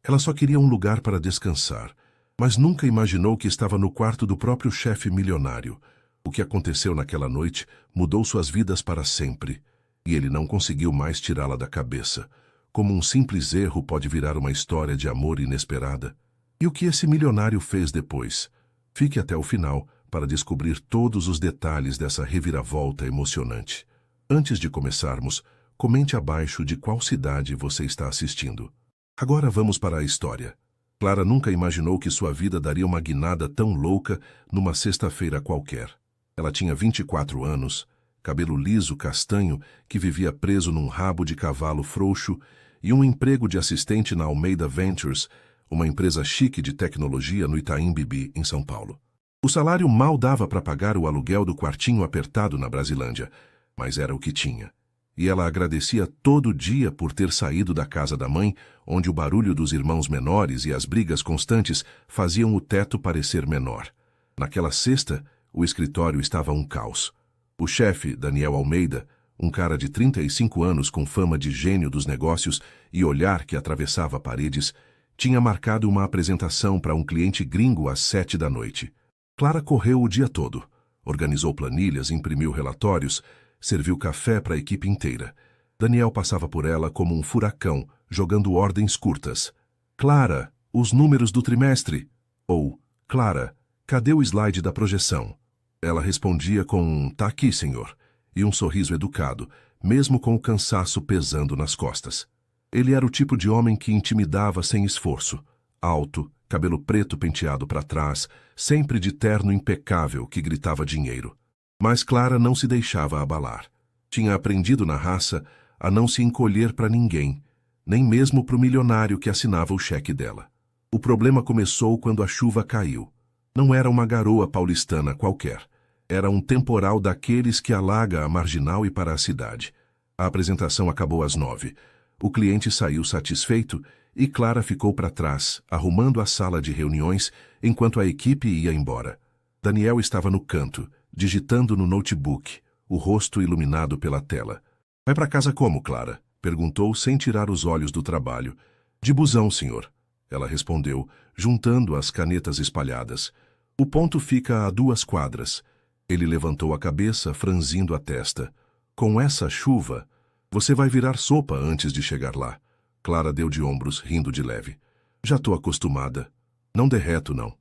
Ela só queria um lugar para descansar, mas nunca imaginou que estava no quarto do próprio chefe milionário. O que aconteceu naquela noite mudou suas vidas para sempre, e ele não conseguiu mais tirá-la da cabeça. Como um simples erro pode virar uma história de amor inesperada. E o que esse milionário fez depois? Fique até o final para descobrir todos os detalhes dessa reviravolta emocionante. Antes de começarmos, comente abaixo de qual cidade você está assistindo. Agora vamos para a história. Clara nunca imaginou que sua vida daria uma guinada tão louca numa sexta-feira qualquer. Ela tinha 24 anos, cabelo liso castanho que vivia preso num rabo de cavalo frouxo e um emprego de assistente na Almeida Ventures, uma empresa chique de tecnologia no Itaim Bibi, em São Paulo. O salário mal dava para pagar o aluguel do quartinho apertado na Brasilândia, mas era o que tinha. E ela agradecia todo dia por ter saído da casa da mãe, onde o barulho dos irmãos menores e as brigas constantes faziam o teto parecer menor. Naquela sexta, o escritório estava um caos. O chefe, Daniel Almeida, um cara de 35 anos com fama de gênio dos negócios e olhar que atravessava paredes, tinha marcado uma apresentação para um cliente gringo às 7 da noite. Clara correu o dia todo, organizou planilhas, imprimiu relatórios, serviu café para a equipe inteira. Daniel passava por ela como um furacão, jogando ordens curtas. Clara, os números do trimestre. Ou, Clara, cadê o slide da projeção? Ela respondia com um "tá aqui, senhor", e um sorriso educado, mesmo com o cansaço pesando nas costas. Ele era o tipo de homem que intimidava sem esforço. Alto, cabelo preto penteado para trás, sempre de terno impecável que gritava dinheiro. Mas Clara não se deixava abalar. Tinha aprendido na raça a não se encolher para ninguém, nem mesmo para o milionário que assinava o cheque dela. O problema começou quando a chuva caiu. Não era uma garoa paulistana qualquer. Era um temporal daqueles que alaga a Marginal e para a cidade. A apresentação acabou às 9. O cliente saiu satisfeito e Clara ficou para trás, arrumando a sala de reuniões enquanto a equipe ia embora. Daniel estava no canto, digitando no notebook, o rosto iluminado pela tela. "Vai para casa como, Clara?" perguntou sem tirar os olhos do trabalho. "De busão, senhor", ela respondeu, juntando as canetas espalhadas. "O ponto fica a 2 quadras." Ele levantou a cabeça, franzindo a testa. "Com essa chuva, você vai virar sopa antes de chegar lá." Clara deu de ombros, rindo de leve. "Já tô acostumada. Não derreto, não."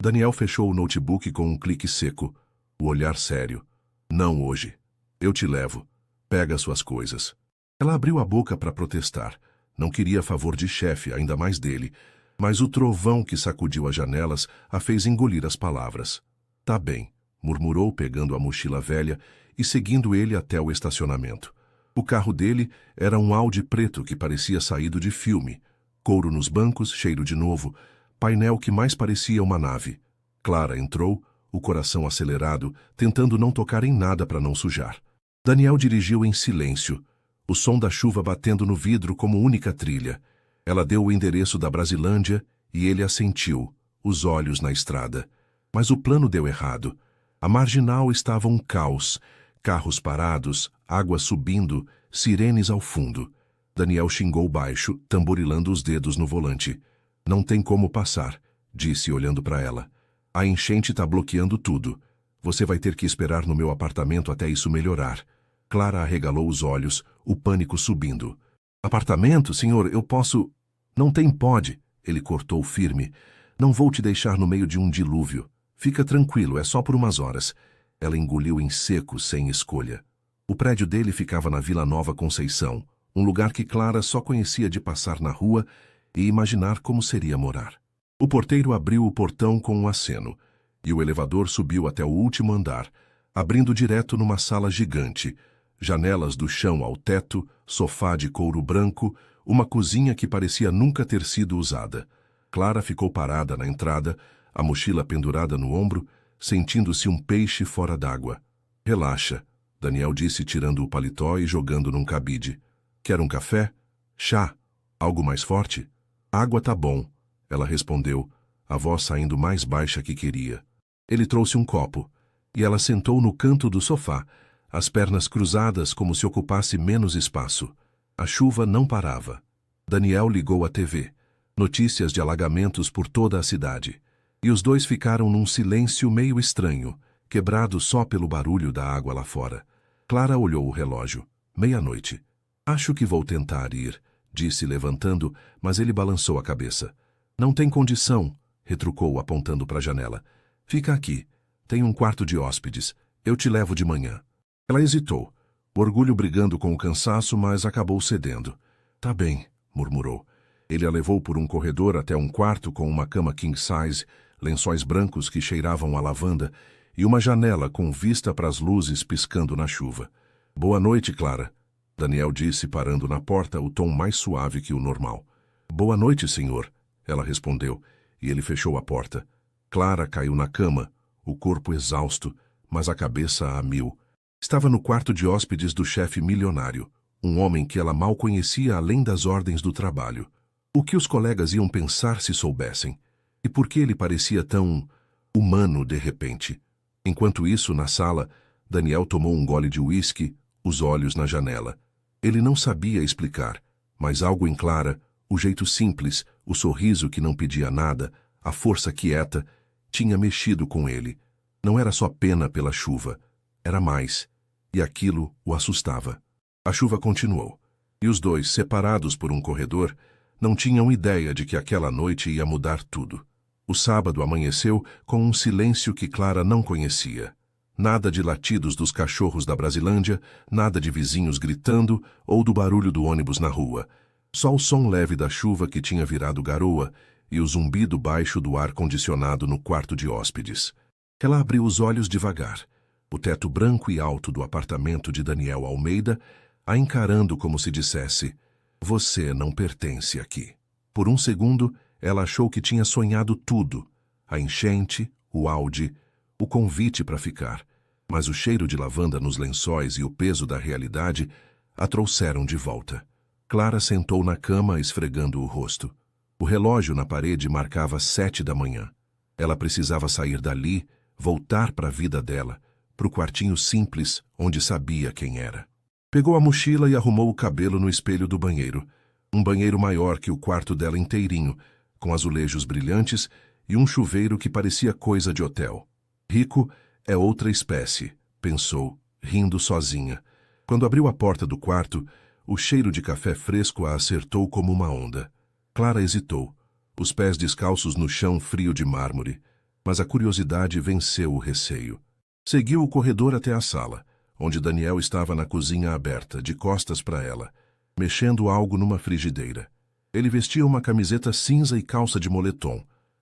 Daniel fechou o notebook com um clique seco, o olhar sério. "Não hoje. Eu te levo. Pega suas coisas." Ela abriu a boca para protestar. Não queria favor de chefe, ainda mais dele, mas o trovão que sacudiu as janelas a fez engolir as palavras. "Tá bem", murmurou pegando a mochila velha e seguindo ele até o estacionamento. O carro dele era um Audi preto que parecia saído de filme. Couro nos bancos, cheiro de novo, painel que mais parecia uma nave. Clara entrou, o coração acelerado, tentando não tocar em nada para não sujar. Daniel dirigiu em silêncio, o som da chuva batendo no vidro como única trilha. Ela deu o endereço da Brasilândia e ele assentiu, os olhos na estrada. Mas o plano deu errado. A Marginal estava um caos. Carros parados, água subindo, sirenes ao fundo. Daniel xingou baixo, tamborilando os dedos no volante. "Não tem como passar", disse olhando para ela. "A enchente está bloqueando tudo. Você vai ter que esperar no meu apartamento até isso melhorar." Clara arregalou os olhos, o pânico subindo. "Apartamento, senhor, eu posso..." "Não tem pode", ele cortou firme. "Não vou te deixar no meio de um dilúvio. Fica tranquilo, é só por umas horas." Ela engoliu em seco, sem escolha. O prédio dele ficava na Vila Nova Conceição, um lugar que Clara só conhecia de passar na rua e imaginar como seria morar. O porteiro abriu o portão com um aceno, e o elevador subiu até o último andar, abrindo direto numa sala gigante, janelas do chão ao teto, sofá de couro branco, uma cozinha que parecia nunca ter sido usada. Clara ficou parada na entrada, a mochila pendurada no ombro, sentindo-se um peixe fora d'água. "Relaxa", Daniel disse tirando o paletó e jogando num cabide. "Quer um café? Chá? Algo mais forte?" "Água tá bom", ela respondeu, a voz saindo mais baixa que queria. Ele trouxe um copo, e ela sentou no canto do sofá, as pernas cruzadas como se ocupasse menos espaço. A chuva não parava. Daniel ligou a TV. Notícias de alagamentos por toda a cidade. E os dois ficaram num silêncio meio estranho, quebrado só pelo barulho da água lá fora. Clara olhou o relógio. 00:30. Acho que vou tentar ir, disse levantando, mas ele balançou a cabeça. Não tem condição, retrucou apontando para a janela. Fica aqui. Tem um quarto de hóspedes. Eu te levo de manhã. Ela hesitou, o orgulho brigando com o cansaço, mas acabou cedendo. Tá bem, murmurou. Ele a levou por um corredor até um quarto com uma cama king size, lençóis brancos que cheiravam a lavanda e uma janela com vista para as luzes piscando na chuva. Boa noite, Clara, Daniel disse parando na porta, o tom mais suave que o normal. Boa noite, senhor, ela respondeu, e ele fechou a porta. Clara caiu na cama, o corpo exausto, mas a cabeça a mil. Estava no quarto de hóspedes do chefe milionário, um homem que ela mal conhecia além das ordens do trabalho. O que os colegas iam pensar se soubessem? E por que ele parecia tão humano de repente? Enquanto isso, na sala, Daniel tomou um gole de uísque, os olhos na janela. Ele não sabia explicar, mas algo em Clara, o jeito simples, o sorriso que não pedia nada, a força quieta, tinha mexido com ele. Não era só pena pela chuva, era mais, e aquilo o assustava. A chuva continuou, e os dois, separados por um corredor, não tinham ideia de que aquela noite ia mudar tudo. O sábado amanheceu com um silêncio que Clara não conhecia. Nada de latidos dos cachorros da Brasilândia, nada de vizinhos gritando ou do barulho do ônibus na rua. Só o som leve da chuva que tinha virado garoa e o zumbido baixo do ar-condicionado no quarto de hóspedes. Ela abriu os olhos devagar, o teto branco e alto do apartamento de Daniel Almeida, a encarando como se dissesse: você não pertence aqui. Por um segundo, ela achou que tinha sonhado tudo, a enchente, o Audi, o convite para ficar. Mas o cheiro de lavanda nos lençóis e o peso da realidade a trouxeram de volta. Clara sentou na cama, esfregando o rosto. O relógio na parede marcava 7 da manhã. Ela precisava sair dali, voltar para a vida dela, para o quartinho simples onde sabia quem era. Pegou a mochila e arrumou o cabelo no espelho do banheiro. Um banheiro maior que o quarto dela inteirinho, com azulejos brilhantes e um chuveiro que parecia coisa de hotel. Rico é outra espécie, pensou, rindo sozinha. Quando abriu a porta do quarto, o cheiro de café fresco a acertou como uma onda. Clara hesitou, os pés descalços no chão frio de mármore, mas a curiosidade venceu o receio. Seguiu o corredor até a sala, onde Daniel estava na cozinha aberta, de costas para ela, mexendo algo numa frigideira. Ele vestia uma camiseta cinza e calça de moletom,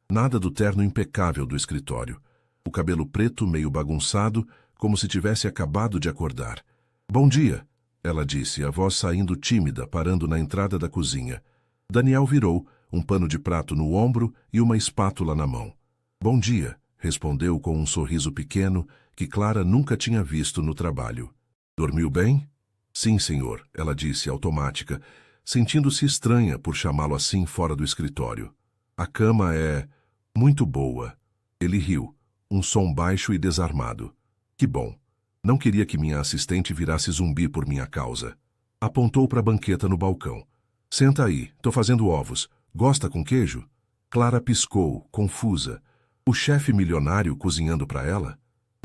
nada do terno impecável do escritório. O cabelo preto meio bagunçado, como se tivesse acabado de acordar. Bom dia, ela disse, a voz saindo tímida, parando na entrada da cozinha. Daniel virou, um pano de prato no ombro e uma espátula na mão. Bom dia, respondeu com um sorriso pequeno que Clara nunca tinha visto no trabalho. Dormiu bem? Sim, senhor, ela disse, automática, sentindo-se estranha por chamá-lo assim fora do escritório. A cama é muito boa. Ele riu, um som baixo e desarmado. Que bom. Não queria que minha assistente virasse zumbi por minha causa. Apontou para a banqueta no balcão. Senta aí, tô fazendo ovos. Gosta com queijo? Clara piscou, confusa. O chefe milionário cozinhando para ela?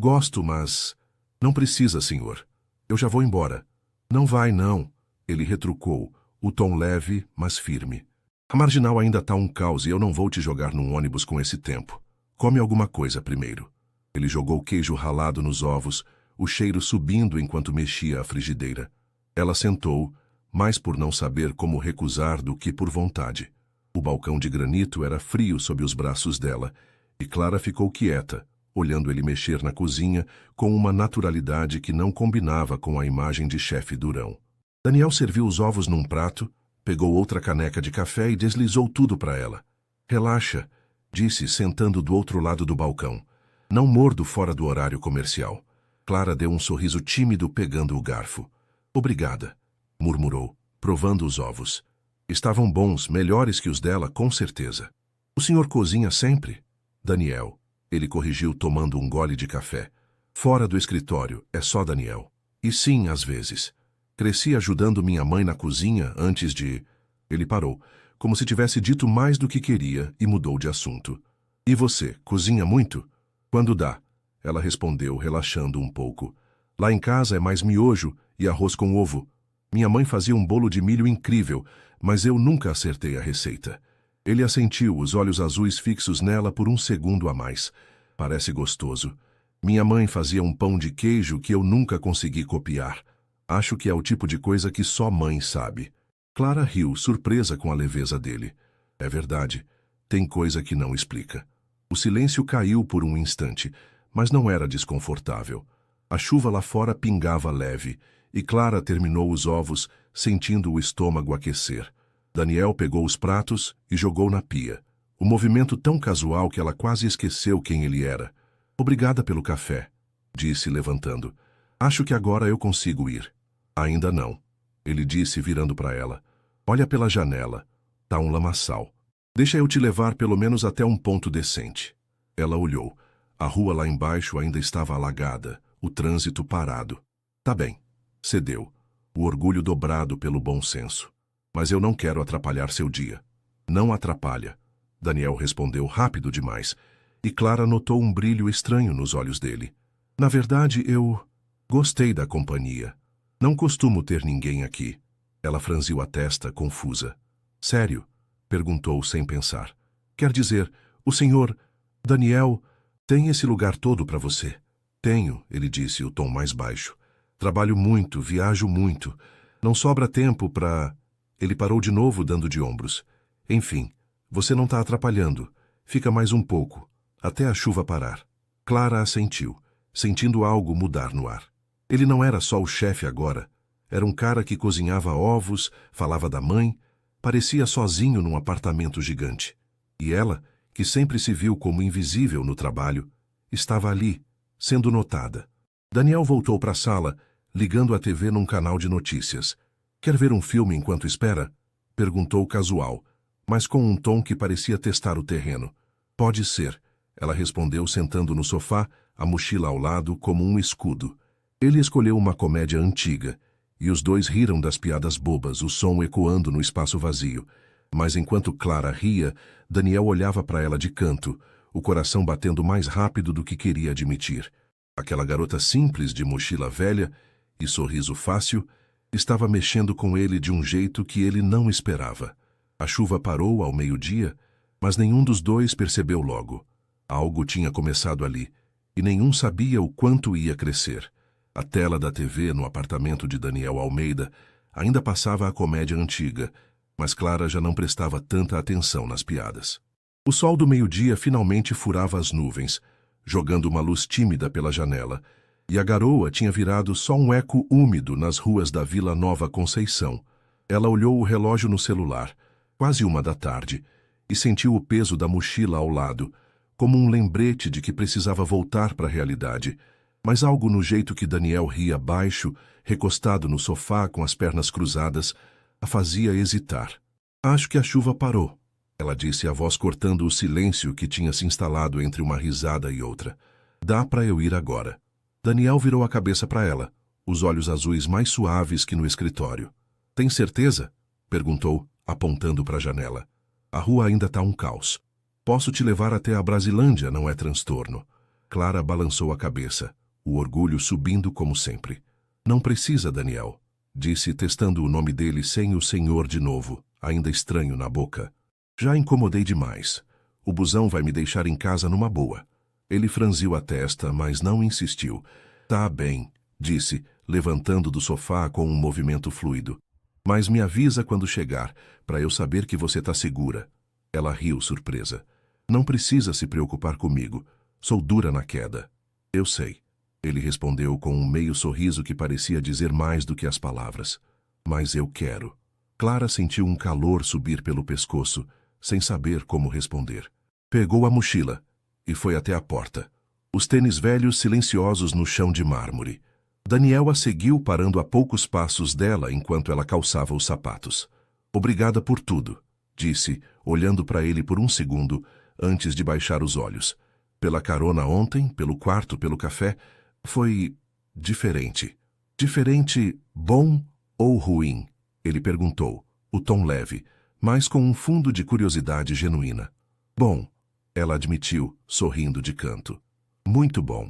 Gosto, mas... Não precisa, senhor. Eu já vou embora. Não vai, não. Ele retrucou, o tom leve, mas firme. A marginal ainda tá um caos e eu não vou te jogar num ônibus com esse tempo. Come alguma coisa primeiro. Ele jogou queijo ralado nos ovos, o cheiro subindo enquanto mexia a frigideira. Ela sentou, mais por não saber como recusar do que por vontade. O balcão de granito era frio sob os braços dela, e Clara ficou quieta, olhando ele mexer na cozinha com uma naturalidade que não combinava com a imagem de chefe durão. Daniel serviu os ovos num prato, pegou outra caneca de café e deslizou tudo para ela. Relaxa, disse, sentando do outro lado do balcão. Não mordo fora do horário comercial. Clara deu um sorriso tímido pegando o garfo. Obrigada, murmurou, provando os ovos. Estavam bons, melhores que os dela, com certeza. O senhor cozinha sempre? Daniel. Ele corrigiu tomando um gole de café. Fora do escritório, é só Daniel. E sim, às vezes. Cresci ajudando minha mãe na cozinha antes de... Ele parou, como se tivesse dito mais do que queria, e mudou de assunto. E você, cozinha muito? Quando dá, ela respondeu, relaxando um pouco. Lá em casa é mais miojo e arroz com ovo. Minha mãe fazia um bolo de milho incrível, mas eu nunca acertei a receita. Ele assentiu, os olhos azuis fixos nela por um segundo a mais. Parece gostoso. Minha mãe fazia um pão de queijo que eu nunca consegui copiar. Acho que é o tipo de coisa que só mãe sabe. Clara riu, surpresa com a leveza dele. É verdade. Tem coisa que não explica. O silêncio caiu por um instante, mas não era desconfortável. A chuva lá fora pingava leve, e Clara terminou os ovos, sentindo o estômago aquecer. Daniel pegou os pratos e jogou na pia. O movimento tão casual que ela quase esqueceu quem ele era. Obrigada pelo café, disse, levantando. Acho que agora eu consigo ir. Ainda não, ele disse, virando para ela. Olha pela janela. Tá um lamaçal. Deixa eu te levar pelo menos até um ponto decente. Ela olhou. A rua lá embaixo ainda estava alagada, o trânsito parado. Tá bem, cedeu, o orgulho dobrado pelo bom senso. Mas eu não quero atrapalhar seu dia. Não atrapalha, Daniel respondeu rápido demais, e Clara notou um brilho estranho nos olhos dele. Na verdade, eu gostei da companhia. Não costumo ter ninguém aqui. Ela franziu a testa, confusa. Sério? Perguntou sem pensar. Quer dizer, o senhor, Daniel, tem esse lugar todo para você? Tenho, ele disse, o tom mais baixo. Trabalho muito, viajo muito. Não sobra tempo para... Ele parou de novo, dando de ombros. Enfim, você não está atrapalhando. Fica mais um pouco, até a chuva parar. Clara assentiu, sentindo algo mudar no ar. Ele não era só o chefe agora. Era um cara que cozinhava ovos, falava da mãe, parecia sozinho num apartamento gigante. E ela, que sempre se viu como invisível no trabalho, estava ali, sendo notada. Daniel voltou para a sala, ligando a TV num canal de notícias. Quer ver um filme enquanto espera? Perguntou casual, mas com um tom que parecia testar o terreno. Pode ser, ela respondeu, sentando no sofá, a mochila ao lado como um escudo. Ele escolheu uma comédia antiga, e os dois riram das piadas bobas, o som ecoando no espaço vazio. Mas enquanto Clara ria, Daniel olhava para ela de canto, o coração batendo mais rápido do que queria admitir. Aquela garota simples de mochila velha e sorriso fácil estava mexendo com ele de um jeito que ele não esperava. A chuva parou ao meio-dia, mas nenhum dos dois percebeu logo. Algo tinha começado ali, e nenhum sabia o quanto ia crescer. A tela da TV no apartamento de Daniel Almeida ainda passava a comédia antiga, mas Clara já não prestava tanta atenção nas piadas. O sol do meio-dia finalmente furava as nuvens, jogando uma luz tímida pela janela, e a garoa tinha virado só um eco úmido nas ruas da Vila Nova Conceição. Ela olhou o relógio no celular, quase 1 da tarde, e sentiu o peso da mochila ao lado, como um lembrete de que precisava voltar para a realidade. Mas algo no jeito que Daniel ria baixo, recostado no sofá com as pernas cruzadas, a fazia hesitar. Acho que a chuva parou, ela disse, a voz cortando o silêncio que tinha se instalado entre uma risada e outra. Dá para eu ir agora. Daniel virou a cabeça para ela, os olhos azuis mais suaves que no escritório. Tem certeza? Perguntou, apontando para a janela. A rua ainda está um caos. Posso te levar até a Brasilândia, não é transtorno. Clara balançou a cabeça, o orgulho subindo como sempre. Não precisa, Daniel, disse, testando o nome dele sem o senhor de novo, ainda estranho na boca. Já incomodei demais. O busão vai me deixar em casa numa boa. Ele franziu a testa, mas não insistiu. Tá bem, disse, levantando do sofá com um movimento fluido. Mas me avisa quando chegar, para eu saber que você tá segura. Ela riu, surpresa. Não precisa se preocupar comigo. Sou dura na queda. Eu sei. Ele respondeu com um meio sorriso que parecia dizer mais do que as palavras. Mas eu quero. Clara sentiu um calor subir pelo pescoço, sem saber como responder. Pegou a mochila e foi até a porta. Os tênis velhos silenciosos no chão de mármore. Daniel a seguiu, parando a poucos passos dela enquanto ela calçava os sapatos. Obrigada por tudo, disse, olhando para ele por um segundo, antes de baixar os olhos. Pela carona ontem, pelo quarto, pelo café, foi diferente. Diferente, bom ou ruim? Ele perguntou, o tom leve, mas com um fundo de curiosidade genuína. Bom, ela admitiu, sorrindo de canto. Muito bom.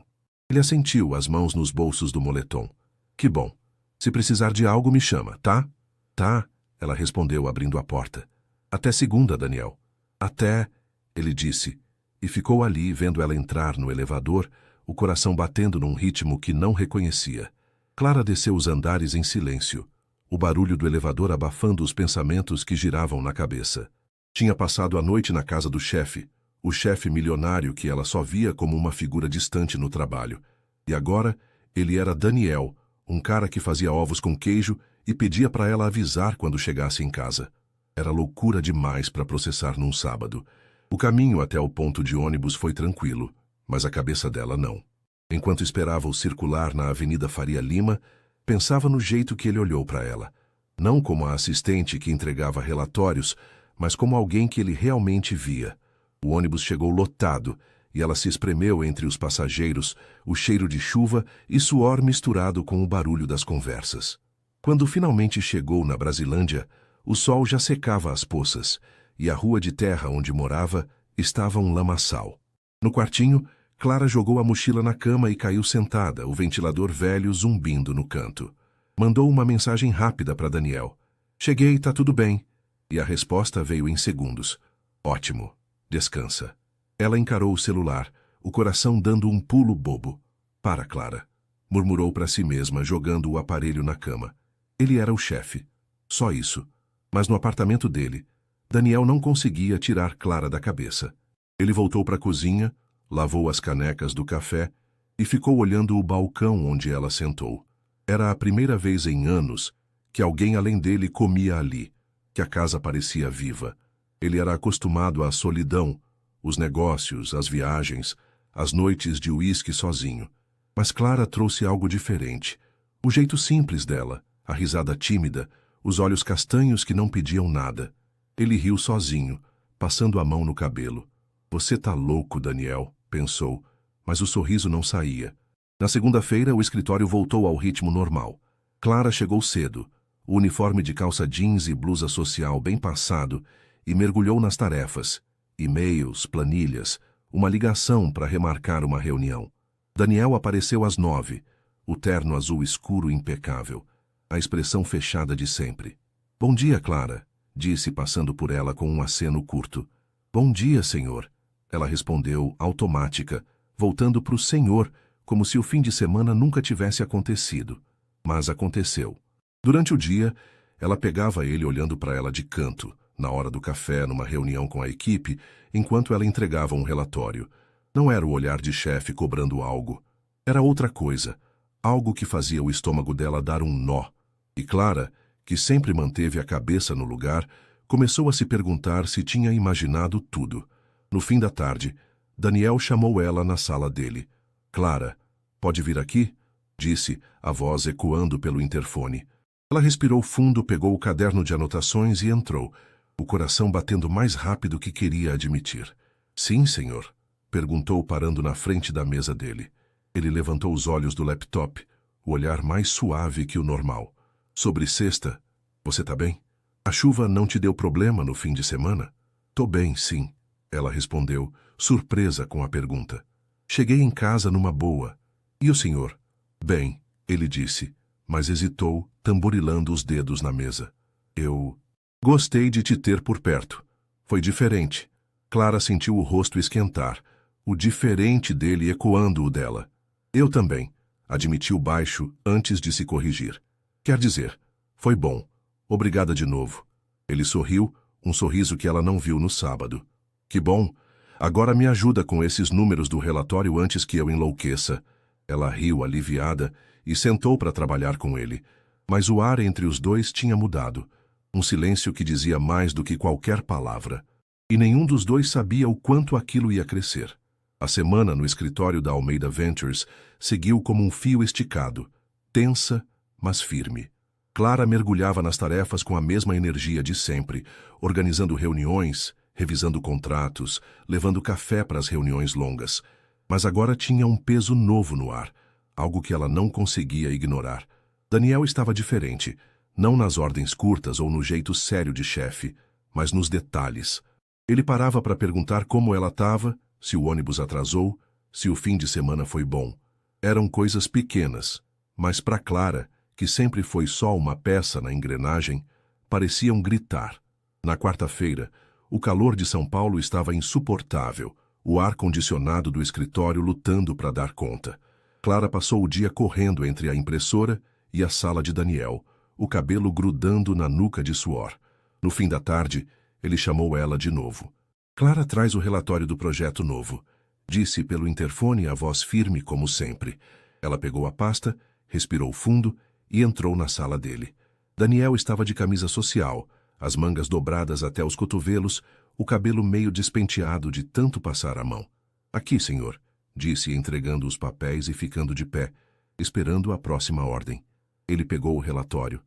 Ele assentiu, as mãos nos bolsos do moletom. Que bom. Se precisar de algo, me chama, tá? Tá, ela respondeu, abrindo a porta. Até segunda, Daniel. Até, ele disse, e ficou ali, vendo ela entrar no elevador, o coração batendo num ritmo que não reconhecia. Clara desceu os andares em silêncio, o barulho do elevador abafando os pensamentos que giravam na cabeça. Tinha passado a noite na casa do chefe, o chefe milionário que ela só via como uma figura distante no trabalho. E agora, ele era Daniel, um cara que fazia ovos com queijo e pedia para ela avisar quando chegasse em casa. Era loucura demais para processar num sábado. O caminho até o ponto de ônibus foi tranquilo, mas a cabeça dela não. Enquanto esperava o circular na Avenida Faria Lima, pensava no jeito que ele olhou para ela. Não como a assistente que entregava relatórios, mas como alguém que ele realmente via. O ônibus chegou lotado e ela se espremeu entre os passageiros, o cheiro de chuva e suor misturado com o barulho das conversas. Quando finalmente chegou na Brasilândia, o sol já secava as poças e a rua de terra onde morava estava um lamaçal. No quartinho, Clara jogou a mochila na cama e caiu sentada, o ventilador velho zumbindo no canto. Mandou uma mensagem rápida para Daniel. Cheguei, tá tudo bem. E a resposta veio em segundos. Ótimo. Descansa. Ela encarou o celular, o coração dando um pulo bobo. Para, Clara. Murmurou para si mesma, jogando o aparelho na cama. Ele era o chefe. Só isso. Mas no apartamento dele, Daniel não conseguia tirar Clara da cabeça. Ele voltou para a cozinha, lavou as canecas do café e ficou olhando o balcão onde ela sentou. Era a primeira vez em anos que alguém além dele comia ali, que a casa parecia viva. Ele era acostumado à solidão, os negócios, as viagens, as noites de uísque sozinho. Mas Clara trouxe algo diferente. O jeito simples dela, a risada tímida, os olhos castanhos que não pediam nada. Ele riu sozinho, passando a mão no cabelo. Você tá louco, Daniel, pensou, mas o sorriso não saía. Na segunda-feira, o escritório voltou ao ritmo normal. Clara chegou cedo, o uniforme de calça jeans e blusa social bem passado, e mergulhou nas tarefas. E-mails, planilhas, uma ligação para remarcar uma reunião. Daniel apareceu às 9, o terno azul escuro impecável, a expressão fechada de sempre. Bom dia, Clara, disse passando por ela com um aceno curto. Bom dia, senhor. Ela respondeu, automática, voltando para o senhor, como se o fim de semana nunca tivesse acontecido. Mas aconteceu. Durante o dia, ela pegava ele olhando para ela de canto, na hora do café, numa reunião com a equipe, enquanto ela entregava um relatório. Não era o olhar de chefe cobrando algo. Era outra coisa, algo que fazia o estômago dela dar um nó. E Clara, que sempre manteve a cabeça no lugar, começou a se perguntar se tinha imaginado tudo. No fim da tarde, Daniel chamou ela na sala dele. Clara, pode vir aqui? Disse, a voz ecoando pelo interfone. Ela respirou fundo, pegou o caderno de anotações e entrou, o coração batendo mais rápido que queria admitir. Sim, senhor? Perguntou, parando na frente da mesa dele. Ele levantou os olhos do laptop, o olhar mais suave que o normal. Sobre sexta, você tá bem? A chuva não te deu problema no fim de semana? Tô bem, sim, ela respondeu, surpresa com a pergunta. Cheguei em casa numa boa. E o senhor? Bem, ele disse, mas hesitou, tamborilando os dedos na mesa. Eu gostei de te ter por perto. Foi diferente. Clara sentiu o rosto esquentar, o diferente dele ecoando o dela. Eu também, admitiu baixo antes de se corrigir. Quer dizer, foi bom. Obrigada de novo. Ele sorriu, um sorriso que ela não viu no sábado. Que bom. Agora me ajuda com esses números do relatório antes que eu enlouqueça. Ela riu aliviada e sentou para trabalhar com ele. Mas o ar entre os dois tinha mudado. Um silêncio que dizia mais do que qualquer palavra. E nenhum dos dois sabia o quanto aquilo ia crescer. A semana no escritório da Almeida Ventures seguiu como um fio esticado, tensa, mas firme. Clara mergulhava nas tarefas com a mesma energia de sempre, organizando reuniões, revisando contratos, levando café para as reuniões longas. Mas agora tinha um peso novo no ar, algo que ela não conseguia ignorar. Daniel estava diferente, não nas ordens curtas ou no jeito sério de chefe, mas nos detalhes. Ele parava para perguntar como ela estava, se o ônibus atrasou, se o fim de semana foi bom. Eram coisas pequenas, mas para Clara, que sempre foi só uma peça na engrenagem, pareciam gritar. Na quarta-feira, o calor de São Paulo estava insuportável, o ar-condicionado do escritório lutando para dar conta. Clara passou o dia correndo entre a impressora e a sala de Daniel, o cabelo grudando na nuca de suor. No fim da tarde, ele chamou ela de novo. Clara traz o relatório do projeto novo, disse pelo interfone a voz firme como sempre. Ela pegou a pasta, respirou fundo e entrou na sala dele. Daniel estava de camisa social, as mangas dobradas até os cotovelos, o cabelo meio despenteado de tanto passar a mão. Aqui, senhor, disse entregando os papéis e ficando de pé, esperando a próxima ordem. Ele pegou o relatório,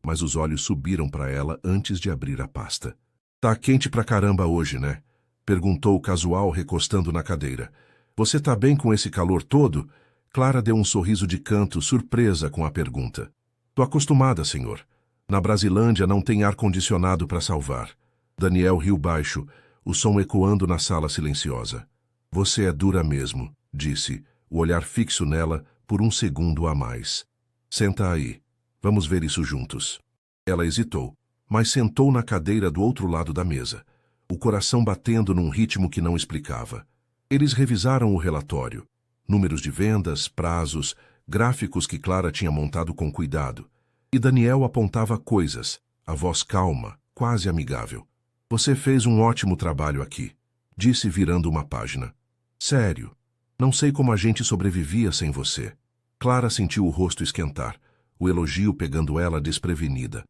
mas os olhos subiram para ela antes de abrir a pasta. Tá quente pra caramba hoje, né? Perguntou casual recostando na cadeira. Você tá bem com esse calor todo? Clara deu um sorriso de canto, surpresa com a pergunta. Tô acostumada, senhor. Na Brasilândia não tem ar-condicionado para salvar. Daniel riu baixo, o som ecoando na sala silenciosa. Você é dura mesmo, disse, o olhar fixo nela por um segundo a mais. Senta aí. Vamos ver isso juntos. Ela hesitou, mas sentou na cadeira do outro lado da mesa, o coração batendo num ritmo que não explicava. Eles revisaram o relatório. Números de vendas, prazos, gráficos que Clara tinha montado com cuidado. E Daniel apontava coisas, a voz calma, quase amigável. Você fez um ótimo trabalho aqui, disse virando uma página. Sério, não sei como a gente sobrevivia sem você. Clara sentiu o rosto esquentar, o elogio pegando ela desprevenida.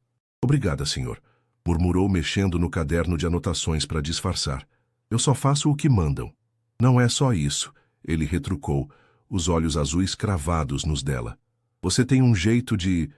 Obrigada, senhor, murmurou mexendo no caderno de anotações para disfarçar. Eu só faço o que mandam. Não é só isso, ele retrucou, os olhos azuis cravados nos dela. Você tem um jeito de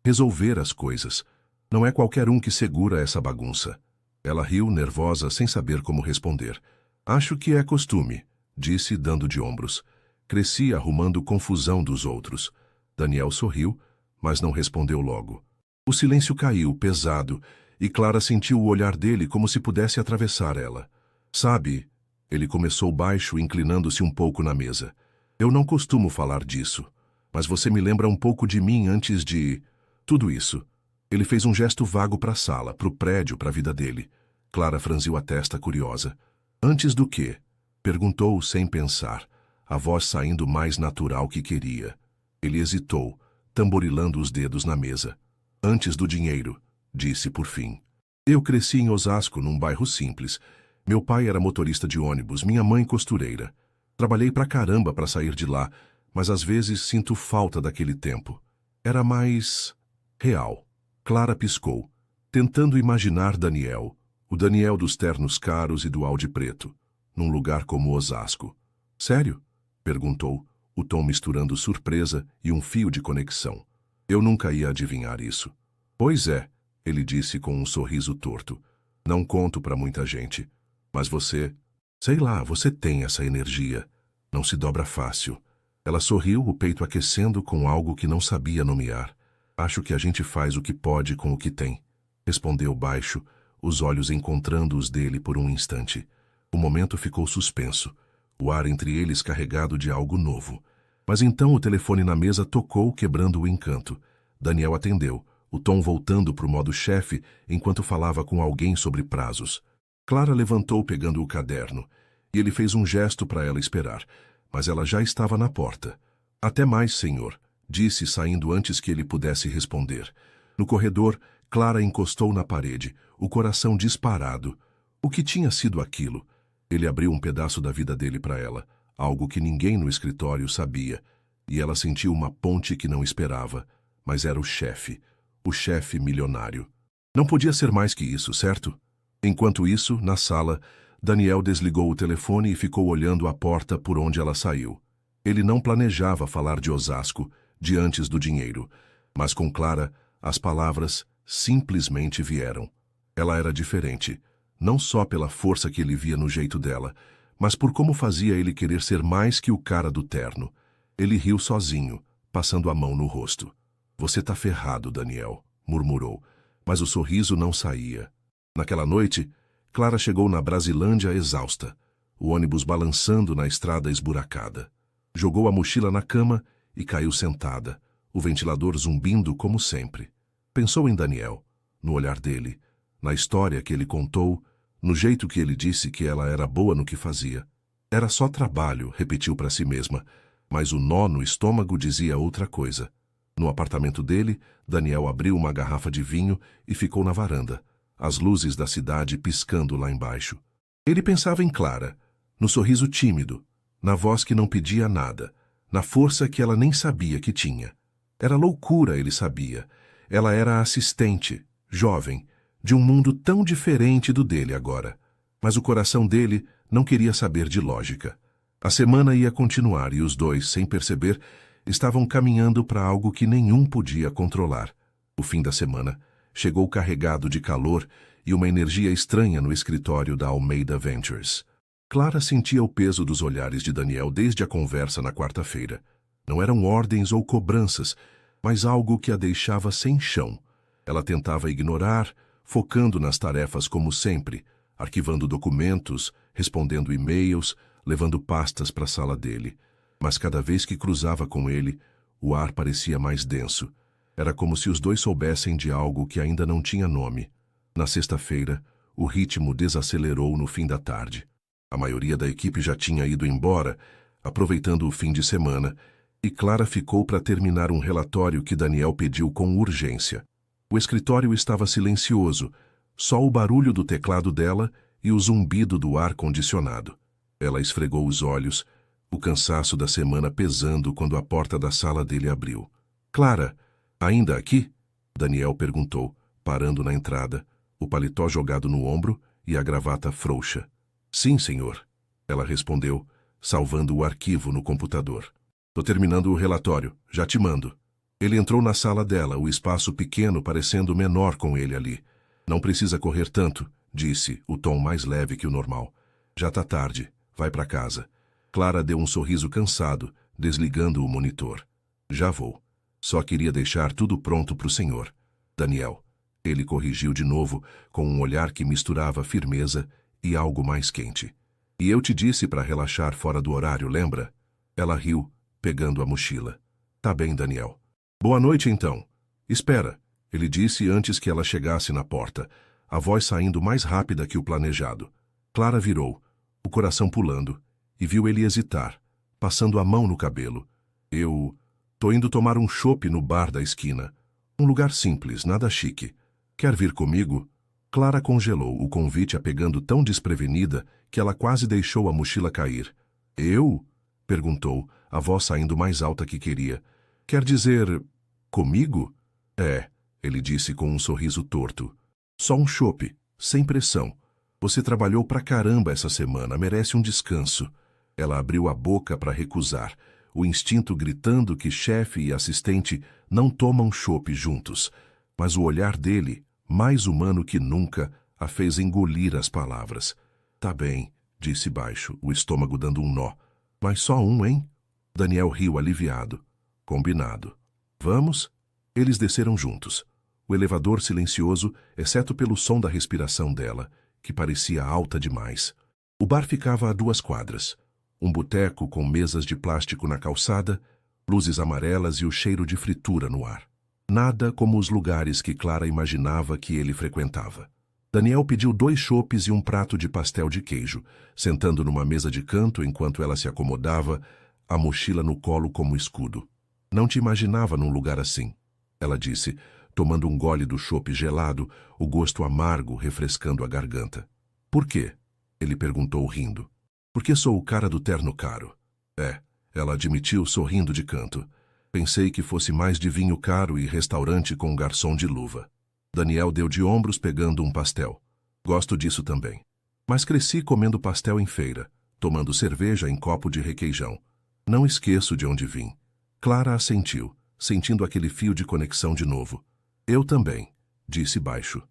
resolver as coisas. Não é qualquer um que segura essa bagunça. Ela riu, nervosa, sem saber como responder. Acho que é costume, disse, dando de ombros. Cresci arrumando confusão dos outros. Daniel sorriu, mas não respondeu logo. O silêncio caiu, pesado, e Clara sentiu o olhar dele como se pudesse atravessar ela. Sabe, ele começou baixo, inclinando-se um pouco na mesa. Eu não costumo falar disso, mas você me lembra um pouco de mim antes de tudo isso. Ele fez um gesto vago para a sala, para o prédio, para a vida dele. Clara franziu a testa, curiosa. Antes do quê? Perguntou sem pensar, a voz saindo mais natural que queria. Ele hesitou, tamborilando os dedos na mesa. Antes do dinheiro, disse por fim. Eu cresci em Osasco, num bairro simples. Meu pai era motorista de ônibus, minha mãe costureira. Trabalhei pra caramba para sair de lá, mas às vezes sinto falta daquele tempo. Era mais real. Clara piscou, tentando imaginar Daniel, o Daniel dos ternos caros e do Audi preto, num lugar como Osasco. Sério? Perguntou, o tom misturando surpresa e um fio de conexão. Eu nunca ia adivinhar isso. Pois é, ele disse com um sorriso torto. Não conto para muita gente. Mas você, sei lá, você tem essa energia. Não se dobra fácil. Ela sorriu, o peito aquecendo com algo que não sabia nomear. Acho que a gente faz o que pode com o que tem. Respondeu baixo, os olhos encontrando os dele por um instante. O momento ficou suspenso, o ar entre eles carregado de algo novo. Mas então o telefone na mesa tocou, quebrando o encanto. Daniel atendeu, o tom voltando para o modo chefe enquanto falava com alguém sobre prazos. Clara levantou pegando o caderno, e ele fez um gesto para ela esperar, mas ela já estava na porta. Até mais, senhor, disse saindo antes que ele pudesse responder. No corredor, Clara encostou na parede, o coração disparado. O que tinha sido aquilo? Ele abriu um pedaço da vida dele para ela, algo que ninguém no escritório sabia, e ela sentiu uma ponte que não esperava, mas era o chefe milionário. Não podia ser mais que isso, certo? Enquanto isso, na sala, Daniel desligou o telefone e ficou olhando a porta por onde ela saiu. Ele não planejava falar de Osasco, de antes do dinheiro, mas com Clara, as palavras simplesmente vieram. Ela era diferente, não só pela força que ele via no jeito dela, mas por como fazia ele querer ser mais que o cara do terno. Ele riu sozinho, passando a mão no rosto. Você tá ferrado, Daniel, murmurou, mas o sorriso não saía. Naquela noite, Clara chegou na Brasilândia exausta, o ônibus balançando na estrada esburacada. Jogou a mochila na cama e caiu sentada, o ventilador zumbindo como sempre. Pensou em Daniel, no olhar dele, na história que ele contou, no jeito que ele disse que ela era boa no que fazia. Era só trabalho, repetiu para si mesma, mas o nó no estômago dizia outra coisa. No apartamento dele, Daniel abriu uma garrafa de vinho e ficou na varanda, as luzes da cidade piscando lá embaixo. Ele pensava em Clara, no sorriso tímido, na voz que não pedia nada, na força que ela nem sabia que tinha. Era loucura, ele sabia. Ela era assistente, jovem, de um mundo tão diferente do dele agora. Mas o coração dele não queria saber de lógica. A semana ia continuar e os dois, sem perceber, estavam caminhando para algo que nenhum podia controlar. O fim da semana chegou carregado de calor e uma energia estranha no escritório da Almeida Ventures. Clara sentia o peso dos olhares de Daniel desde a conversa na quarta-feira. Não eram ordens ou cobranças, mas algo que a deixava sem chão. Ela tentava ignorar, focando nas tarefas como sempre, arquivando documentos, respondendo e-mails, levando pastas para a sala dele. Mas cada vez que cruzava com ele, o ar parecia mais denso. Era como se os dois soubessem de algo que ainda não tinha nome. Na sexta-feira, o ritmo desacelerou no fim da tarde. A maioria da equipe já tinha ido embora, aproveitando o fim de semana, e Clara ficou para terminar um relatório que Daniel pediu com urgência. O escritório estava silencioso, só o barulho do teclado dela e o zumbido do ar-condicionado. Ela esfregou os olhos, o cansaço da semana pesando quando a porta da sala dele abriu. Clara, ainda aqui? Daniel perguntou, parando na entrada, o paletó jogado no ombro e a gravata frouxa. Sim, senhor, ela respondeu, salvando o arquivo no computador. Tô terminando o relatório, já te mando. Ele entrou na sala dela, o espaço pequeno parecendo menor com ele ali. Não precisa correr tanto, disse, o tom mais leve que o normal. Já tá tarde, vai para casa. Clara deu um sorriso cansado, desligando o monitor. Já vou. Só queria deixar tudo pronto pro senhor. Daniel. Ele corrigiu de novo, com um olhar que misturava firmeza e algo mais quente. E eu te disse para relaxar fora do horário, lembra? Ela riu, pegando a mochila. Tá bem, Daniel. Boa noite, então. Espera, ele disse antes que ela chegasse na porta, a voz saindo mais rápida que o planejado. Clara virou, o coração pulando, e viu ele hesitar, passando a mão no cabelo. Tô indo tomar um chopp no bar da esquina. Um lugar simples, nada chique. Quer vir comigo? Clara congelou, o convite a pegando tão desprevenida que ela quase deixou a mochila cair. Eu? Perguntou, a voz saindo mais alta que queria. Quer dizer, comigo? É, ele disse com um sorriso torto. Só um chopp, sem pressão. Você trabalhou pra caramba essa semana, merece um descanso. Ela abriu a boca para recusar, o instinto gritando que chefe e assistente não tomam chopp juntos. Mas o olhar dele, mais humano que nunca, a fez engolir as palavras. Tá bem, disse baixo, o estômago dando um nó. Mas só um, hein? Daniel riu aliviado. Combinado. Vamos? Eles desceram juntos. O elevador silencioso, exceto pelo som da respiração dela, que parecia alta demais. O bar ficava a 2 quadras. Um boteco com mesas de plástico na calçada, luzes amarelas e o cheiro de fritura no ar. Nada como os lugares que Clara imaginava que ele frequentava. Daniel pediu 2 chopes e um prato de pastel de queijo, sentando numa mesa de canto enquanto ela se acomodava, a mochila no colo como escudo. Não te imaginava num lugar assim, ela disse, tomando um gole do chopp gelado, o gosto amargo refrescando a garganta. Por quê? Ele perguntou rindo. Porque sou o cara do terno caro. É, ela admitiu sorrindo de canto. Pensei que fosse mais de vinho caro e restaurante com garçom de luva. Daniel deu de ombros pegando um pastel. Gosto disso também. Mas cresci comendo pastel em feira, tomando cerveja em copo de requeijão. Não esqueço de onde vim. Clara assentiu, sentindo aquele fio de conexão de novo. Eu também, disse baixo.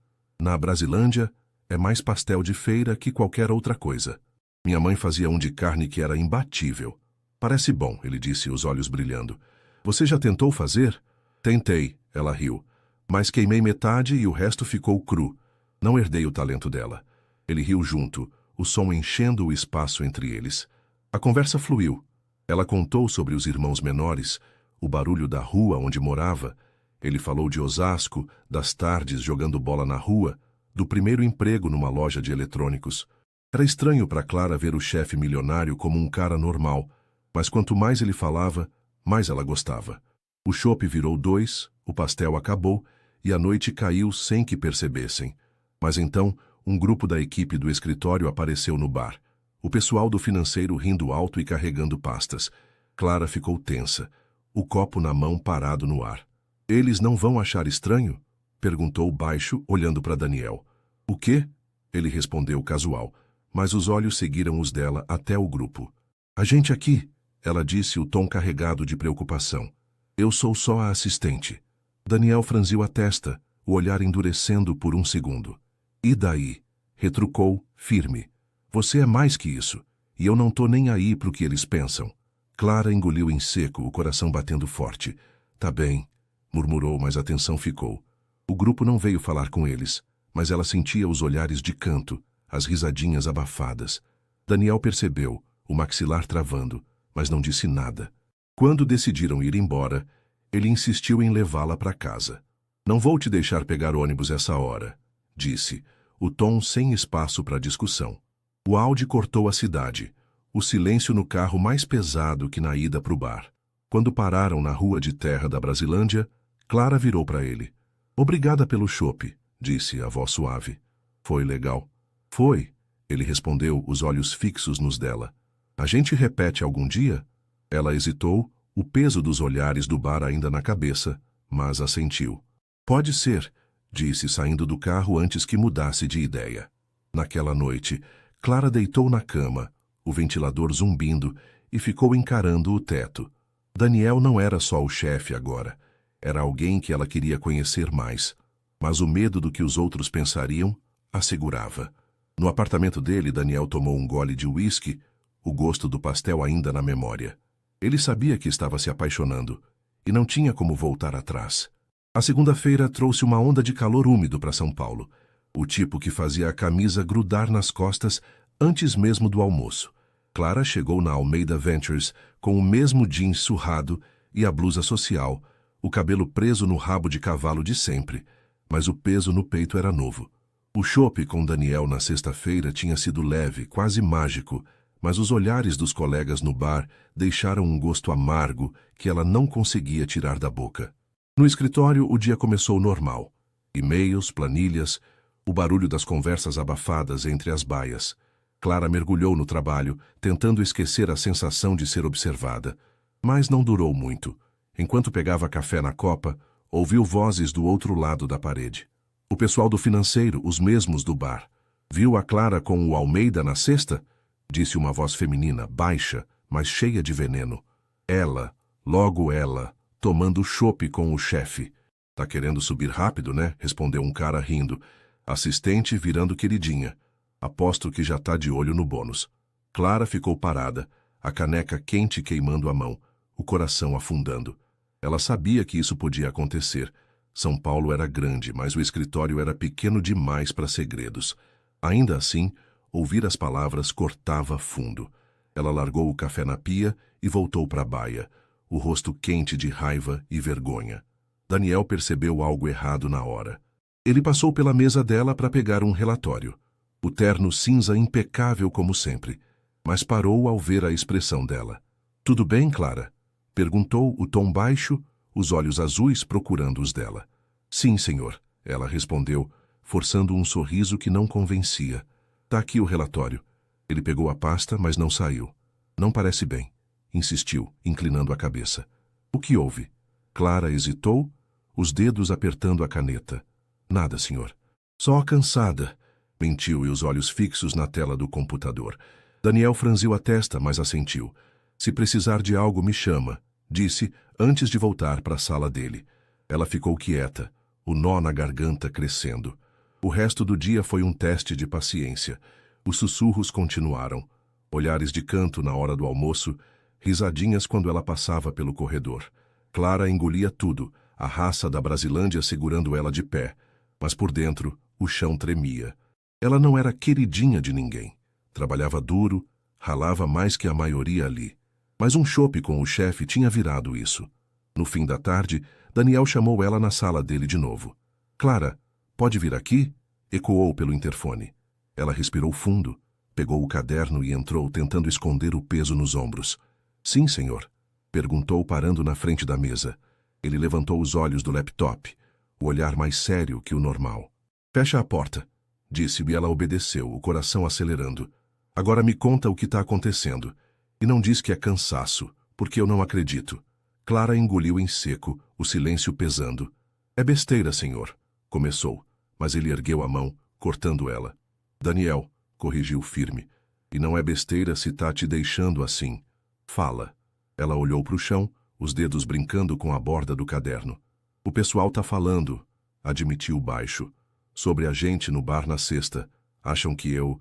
Na Brasilândia, é mais pastel de feira que qualquer outra coisa. Minha mãe fazia um de carne que era imbatível. Parece bom, ele disse, os olhos brilhando. Você já tentou fazer? Tentei, ela riu. Mas queimei metade e o resto ficou cru. Não herdei o talento dela. Ele riu junto, o som enchendo o espaço entre eles. A conversa fluiu. Ela contou sobre os irmãos menores, o barulho da rua onde morava. Ele falou de Osasco, das tardes jogando bola na rua, do primeiro emprego numa loja de eletrônicos. Era estranho para Clara ver o chefe milionário como um cara normal, mas quanto mais ele falava, mais ela gostava. O chopp virou 2, o pastel acabou e a noite caiu sem que percebessem. Mas então, um grupo da equipe do escritório apareceu no bar. O pessoal do financeiro rindo alto e carregando pastas. Clara ficou tensa, o copo na mão parado no ar. Eles não vão achar estranho? Perguntou baixo, olhando para Daniel. O quê? Ele respondeu casual, mas os olhos seguiram os dela até o grupo. A gente aqui, ela disse, o tom carregado de preocupação. Eu sou só a assistente. Daniel franziu a testa, o olhar endurecendo por um segundo. E daí? Retrucou, firme. Você é mais que isso, e eu não tô nem aí pro que eles pensam. Clara engoliu em seco, o coração batendo forte. Tá bem, murmurou, mas a tensão ficou. O grupo não veio falar com eles, mas ela sentia os olhares de canto, as risadinhas abafadas. Daniel percebeu, o maxilar travando, mas não disse nada. Quando decidiram ir embora, ele insistiu em levá-la para casa. Não vou te deixar pegar ônibus essa hora, disse, o tom sem espaço para discussão. O Audi cortou a cidade, o silêncio no carro mais pesado que na ida para o bar. Quando pararam na rua de terra da Brasilândia, Clara virou para ele. Obrigada pelo chopp, disse a voz suave. Foi legal. Foi, ele respondeu, os olhos fixos nos dela. A gente repete algum dia? Ela hesitou, o peso dos olhares do bar ainda na cabeça, mas assentiu. Pode ser, disse saindo do carro antes que mudasse de ideia. Naquela noite, Clara deitou na cama, o ventilador zumbindo, e ficou encarando o teto. Daniel não era só o chefe agora. Era alguém que ela queria conhecer mais. Mas o medo do que os outros pensariam a segurava. No apartamento dele, Daniel tomou um gole de uísque, o gosto do pastel ainda na memória. Ele sabia que estava se apaixonando, e não tinha como voltar atrás. A segunda-feira trouxe uma onda de calor úmido para São Paulo, o tipo que fazia a camisa grudar nas costas antes mesmo do almoço. Clara chegou na Almeida Ventures com o mesmo jeans surrado e a blusa social, o cabelo preso no rabo de cavalo de sempre, mas o peso no peito era novo. O chopp com Daniel na sexta-feira tinha sido leve, quase mágico, mas os olhares dos colegas no bar deixaram um gosto amargo que ela não conseguia tirar da boca. No escritório, o dia começou normal. E-mails, planilhas, o barulho das conversas abafadas entre as baias. Clara mergulhou no trabalho, tentando esquecer a sensação de ser observada. Mas não durou muito. Enquanto pegava café na copa, ouviu vozes do outro lado da parede. O pessoal do financeiro, os mesmos do bar. Viu a Clara com o Almeida na sexta? Disse uma voz feminina, baixa, mas cheia de veneno. Ela, logo ela, tomando chopp com o chefe. Tá querendo subir rápido, né? Respondeu um cara rindo. Assistente virando queridinha. Aposto que já tá de olho no bônus. Clara ficou parada, a caneca quente queimando a mão, o coração afundando. Ela sabia que isso podia acontecer. São Paulo era grande, mas o escritório era pequeno demais para segredos. Ainda assim, ouvir as palavras cortava fundo. Ela largou o café na pia e voltou para a baia, o rosto quente de raiva e vergonha. Daniel percebeu algo errado na hora. Ele passou pela mesa dela para pegar um relatório. O terno cinza impecável como sempre, mas parou ao ver a expressão dela. Tudo bem, Clara? Perguntou, o tom baixo, os olhos azuis procurando os dela. Sim, senhor, ela respondeu, forçando um sorriso que não convencia. Tá aqui o relatório. Ele pegou a pasta, mas não saiu. Não parece bem, insistiu, inclinando a cabeça. O que houve? Clara hesitou, os dedos apertando a caneta. Nada, senhor. Só cansada, mentiu e os olhos fixos na tela do computador. Daniel franziu a testa, mas assentiu. Se precisar de algo, me chama, disse, antes de voltar para a sala dele. Ela ficou quieta, o nó na garganta crescendo. O resto do dia foi um teste de paciência. Os sussurros continuaram. Olhares de canto na hora do almoço, risadinhas quando ela passava pelo corredor. Clara engolia tudo, a raça da Brasilândia segurando ela de pé, mas por dentro, o chão tremia. Ela não era queridinha de ninguém. Trabalhava duro, ralava mais que a maioria ali. Mas um chope com o chefe tinha virado isso. No fim da tarde, Daniel chamou ela na sala dele de novo. Clara, pode vir aqui? Ecoou pelo interfone. Ela respirou fundo, pegou o caderno e entrou, tentando esconder o peso nos ombros. Sim, senhor? Perguntou, parando na frente da mesa. Ele levantou os olhos do laptop, o olhar mais sério que o normal. Fecha a porta, disse e ela obedeceu, o coração acelerando. Agora me conta o que está acontecendo. E não diz que é cansaço, porque eu não acredito. Clara engoliu em seco, o silêncio pesando. É besteira, senhor, começou, mas ele ergueu a mão, cortando ela. Daniel, corrigiu firme, e não é besteira se tá te deixando assim. Fala. Ela olhou para o chão, os dedos brincando com a borda do caderno. O pessoal tá falando, admitiu baixo, sobre a gente no bar na sexta. Acham que eu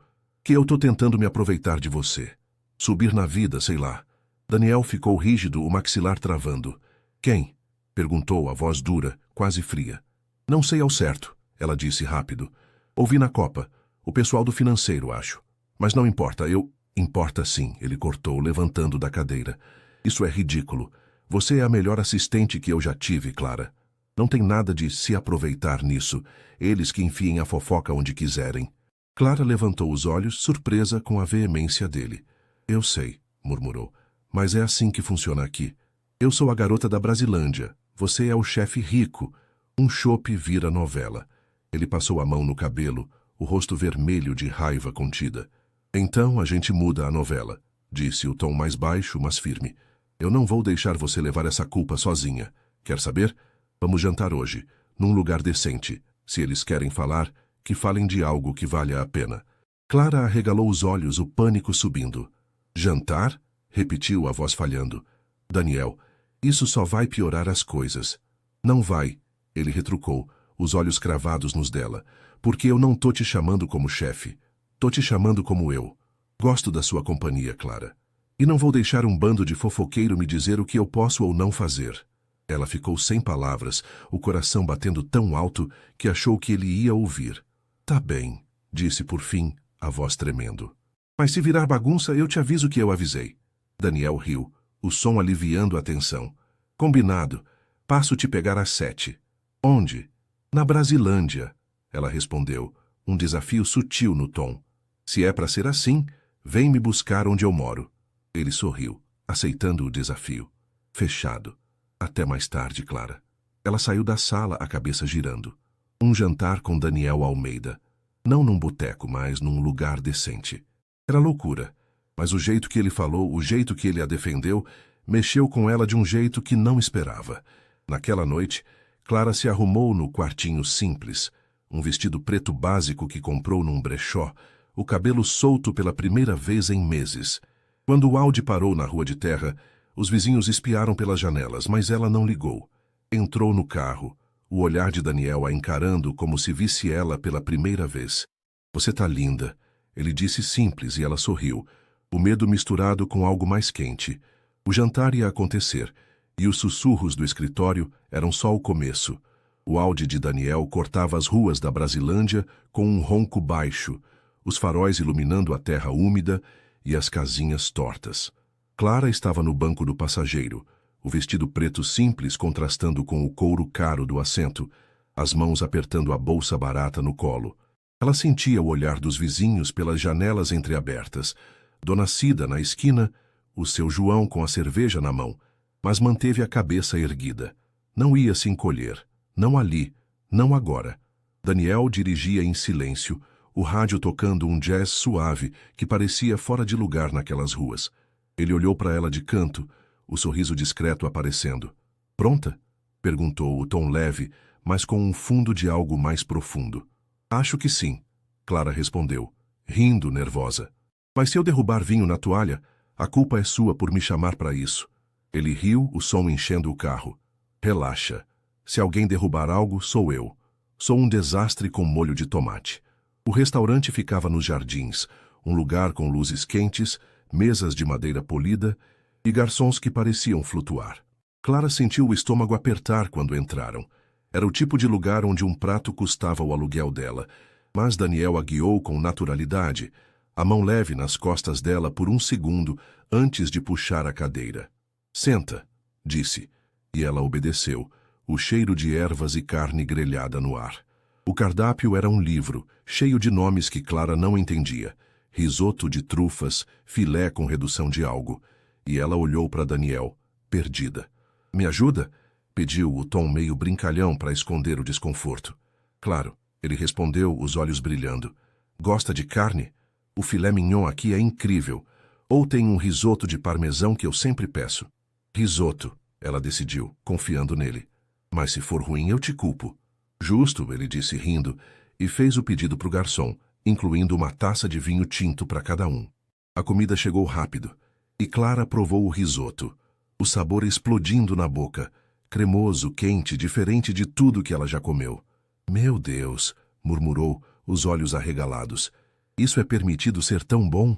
tô tentando me aproveitar de você. Subir na vida, sei lá. Daniel ficou rígido, o maxilar travando. Quem? Perguntou, a voz dura, quase fria. Não sei ao certo, ela disse rápido. Ouvi na copa. O pessoal do financeiro, acho. Mas não importa, Importa sim, ele cortou, levantando da cadeira. Isso é ridículo. Você é a melhor assistente que eu já tive, Clara. Não tem nada de se aproveitar nisso. Eles que enfiem a fofoca onde quiserem. Clara levantou os olhos, surpresa com a veemência dele. Eu sei, murmurou. Mas é assim que funciona aqui. Eu sou a garota da Brasilândia. Você é o chefe rico. Um chope vira novela. Ele passou a mão no cabelo, o rosto vermelho de raiva contida. Então a gente muda a novela, disse o tom mais baixo, mas firme. Eu não vou deixar você levar essa culpa sozinha. Quer saber? Vamos jantar hoje, num lugar decente. Se eles querem falar, que falem de algo que valha a pena. Clara arregalou os olhos, o pânico subindo. Jantar? Repetiu, a voz falhando. Daniel, isso só vai piorar as coisas. Não vai, ele retrucou, os olhos cravados nos dela. Porque eu não tô te chamando como chefe. Tô te chamando como eu. Gosto da sua companhia, Clara. E não vou deixar um bando de fofoqueiro me dizer o que eu posso ou não fazer. Ela ficou sem palavras, o coração batendo tão alto que achou que ele ia ouvir. Tá bem, disse por fim, a voz tremendo. Mas se virar bagunça, eu te aviso que eu avisei. Daniel riu, o som aliviando a tensão. Combinado. Passo te pegar às 7. Onde? Na Brasilândia, ela respondeu, um desafio sutil no tom. Se é para ser assim, vem me buscar onde eu moro. Ele sorriu, aceitando o desafio. Fechado. Até mais tarde, Clara. Ela saiu da sala, a cabeça girando. Um jantar com Daniel Almeida. Não num boteco, mas num lugar decente. Era loucura. Mas o jeito que ele falou, o jeito que ele a defendeu, mexeu com ela de um jeito que não esperava. Naquela noite, Clara se arrumou no quartinho simples, um vestido preto básico que comprou num brechó, o cabelo solto pela primeira vez em meses. Quando o Audi parou na rua de terra, os vizinhos espiaram pelas janelas, mas ela não ligou. Entrou no carro, o olhar de Daniel a encarando como se visse ela pela primeira vez. Você tá linda, ele disse simples e ela sorriu, o medo misturado com algo mais quente. O jantar ia acontecer, e os sussurros do escritório eram só o começo. O Audi de Daniel cortava as ruas da Brasilândia com um ronco baixo, os faróis iluminando a terra úmida e as casinhas tortas. Clara estava no banco do passageiro, o vestido preto simples contrastando com o couro caro do assento, as mãos apertando a bolsa barata no colo. Ela sentia o olhar dos vizinhos pelas janelas entreabertas, Dona Cida na esquina, o seu João com a cerveja na mão, mas manteve a cabeça erguida. Não ia se encolher, não ali, não agora. Daniel dirigia em silêncio, o rádio tocando um jazz suave que parecia fora de lugar naquelas ruas. Ele olhou para ela de canto, o sorriso discreto aparecendo. Pronta? Perguntou, o tom leve, mas com um fundo de algo mais profundo. Acho que sim, Clara respondeu, rindo nervosa. Mas se eu derrubar vinho na toalha, a culpa é sua por me chamar para isso. Ele riu, o som enchendo o carro. Relaxa. Se alguém derrubar algo, sou eu. Sou um desastre com molho de tomate. O restaurante ficava nos jardins, um lugar com luzes quentes, mesas de madeira polida e garçons que pareciam flutuar. Clara sentiu o estômago apertar quando entraram. Era o tipo de lugar onde um prato custava o aluguel dela, mas Daniel a guiou com naturalidade, a mão leve nas costas dela por um segundo antes de puxar a cadeira. Senta, disse, e ela obedeceu, o cheiro de ervas e carne grelhada no ar. O cardápio era um livro, cheio de nomes que Clara não entendia. Risoto de trufas, filé com redução de algo. E ela olhou para Daniel, perdida. Me ajuda? Pediu o tom meio brincalhão para esconder o desconforto. Claro, ele respondeu, os olhos brilhando. Gosta de carne? O filé mignon aqui é incrível. Ou tem um risoto de parmesão que eu sempre peço. Risoto, ela decidiu, confiando nele. Mas se for ruim, eu te culpo. Justo, ele disse rindo, e fez o pedido para o garçom, incluindo uma taça de vinho tinto para cada um. A comida chegou rápido, e Clara provou o risoto, o sabor explodindo na boca, cremoso, quente, diferente de tudo que ela já comeu. Meu Deus, murmurou, os olhos arregalados. Isso é permitido ser tão bom?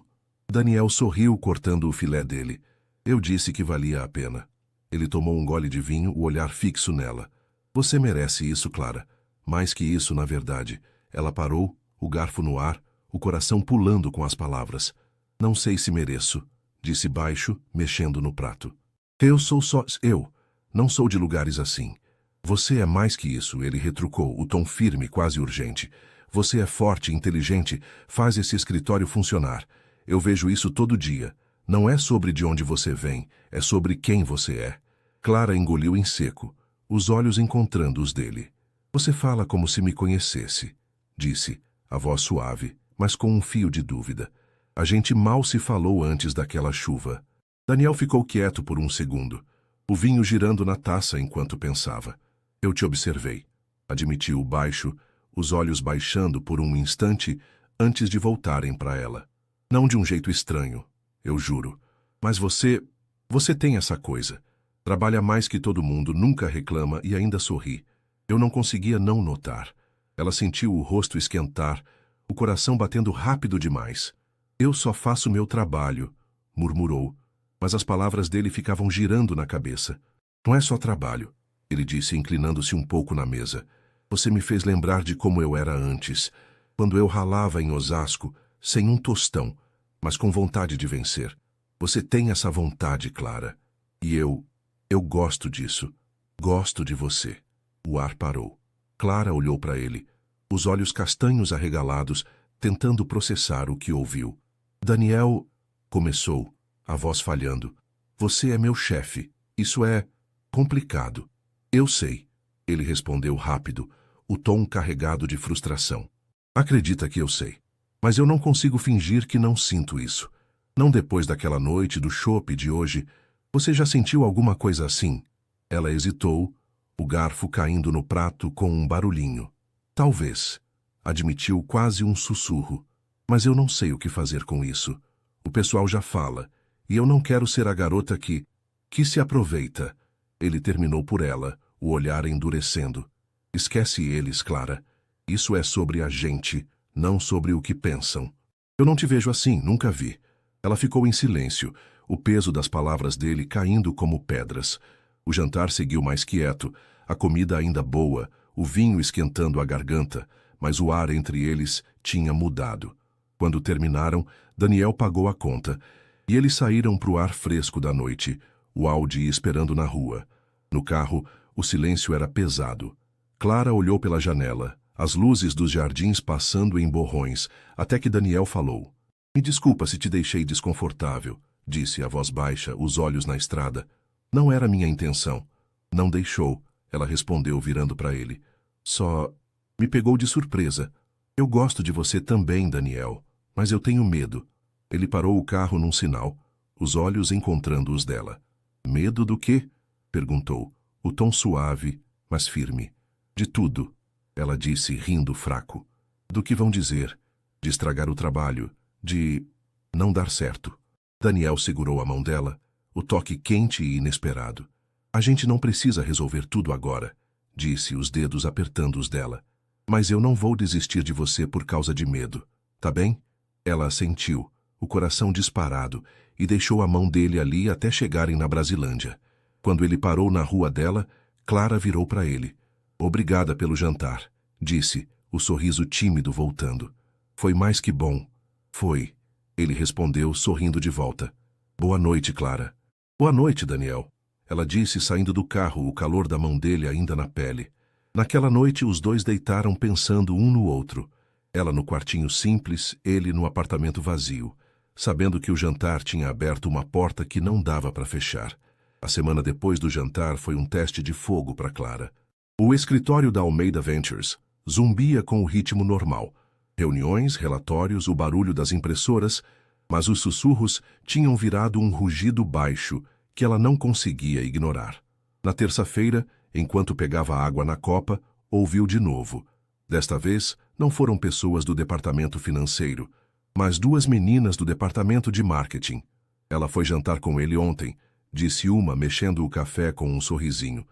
Daniel sorriu cortando o filé dele. Eu disse que valia a pena. Ele tomou um gole de vinho, o olhar fixo nela. Você merece isso, Clara. Mais que isso, na verdade. Ela parou, o garfo no ar, o coração pulando com as palavras. Não sei se mereço, disse baixo, mexendo no prato. Eu sou só eu. Não sou de lugares assim. Você é mais que isso, ele retrucou, o tom firme, quase urgente. Você é forte, inteligente, faz esse escritório funcionar. Eu vejo isso todo dia. Não é sobre de onde você vem, é sobre quem você é. Clara engoliu em seco, os olhos encontrando os dele. Você fala como se me conhecesse, disse, a voz suave, mas com um fio de dúvida. A gente mal se falou antes daquela chuva. Daniel ficou quieto por um segundo, o vinho girando na taça enquanto pensava. Eu te observei, admitiu baixo, os olhos baixando por um instante antes de voltarem para ela. Não de um jeito estranho, eu juro. Mas você tem essa coisa. Trabalha mais que todo mundo, nunca reclama e ainda sorri. Eu não conseguia não notar. Ela sentiu o rosto esquentar, o coração batendo rápido demais. Eu só faço meu trabalho, murmurou, mas as palavras dele ficavam girando na cabeça. Não é só trabalho, ele disse, inclinando-se um pouco na mesa. Você me fez lembrar de como eu era antes, quando eu ralava em Osasco, sem um tostão, mas com vontade de vencer. Você tem essa vontade, Clara. E eu gosto disso. Gosto de você. O ar parou. Clara olhou para ele, os olhos castanhos arregalados, tentando processar o que ouviu. Daniel, começou, a voz falhando. Você é meu chefe. Isso é complicado. Eu sei, ele respondeu rápido, o tom carregado de frustração. Acredita que eu sei. Mas eu não consigo fingir que não sinto isso. Não depois daquela noite do chope de hoje. Você já sentiu alguma coisa assim? Ela hesitou, o garfo caindo no prato com um barulhinho. Talvez, admitiu quase um sussurro. Mas eu não sei o que fazer com isso. O pessoal já fala, e eu não quero ser a garota que se aproveita. Ele terminou por ela, o olhar endurecendo. Esquece eles, Clara. Isso é sobre a gente, não sobre o que pensam. Eu não te vejo assim, nunca vi. Ela ficou em silêncio, o peso das palavras dele caindo como pedras. O jantar seguiu mais quieto, a comida ainda boa, o vinho esquentando a garganta, mas o ar entre eles tinha mudado. Quando terminaram, Daniel pagou a conta, e eles saíram para o ar fresco da noite, o Audi esperando na rua. No carro, o silêncio era pesado. Clara olhou pela janela, as luzes dos jardins passando em borrões, até que Daniel falou. Me desculpa se te deixei desconfortável, disse a voz baixa, os olhos na estrada. Não era minha intenção. Não deixou, ela respondeu virando para ele. Só me pegou de surpresa. Eu gosto de você também, Daniel, mas eu tenho medo. Ele parou o carro num sinal, os olhos encontrando os dela. Medo do quê? Perguntou, o tom suave, mas firme. De tudo, ela disse, rindo fraco. Do que vão dizer? De estragar o trabalho, de não dar certo. Daniel segurou a mão dela, o toque quente e inesperado. A gente não precisa resolver tudo agora, disse, os dedos apertando os dela. Mas eu não vou desistir de você por causa de medo, tá bem? Ela assentiu, o coração disparado, e deixou a mão dele ali até chegarem na Brasilândia. Quando ele parou na rua dela, Clara virou para ele. Obrigada pelo jantar, disse, o sorriso tímido voltando. Foi mais que bom. Foi, ele respondeu, sorrindo de volta. Boa noite, Clara. Boa noite, Daniel. Ela disse, saindo do carro, o calor da mão dele ainda na pele. Naquela noite, os dois deitaram pensando um no outro. Ela no quartinho simples, ele no apartamento vazio, sabendo que o jantar tinha aberto uma porta que não dava para fechar. A semana depois do jantar foi um teste de fogo para Clara. O escritório da Almeida Ventures zumbia com o ritmo normal. Reuniões, relatórios, o barulho das impressoras, mas os sussurros tinham virado um rugido baixo que ela não conseguia ignorar. Na terça-feira, enquanto pegava água na copa, ouviu de novo. Desta vez, não foram pessoas do departamento financeiro, mas duas meninas do departamento de marketing. Ela foi jantar com ele ontem, disse uma, mexendo o café com um sorrisinho,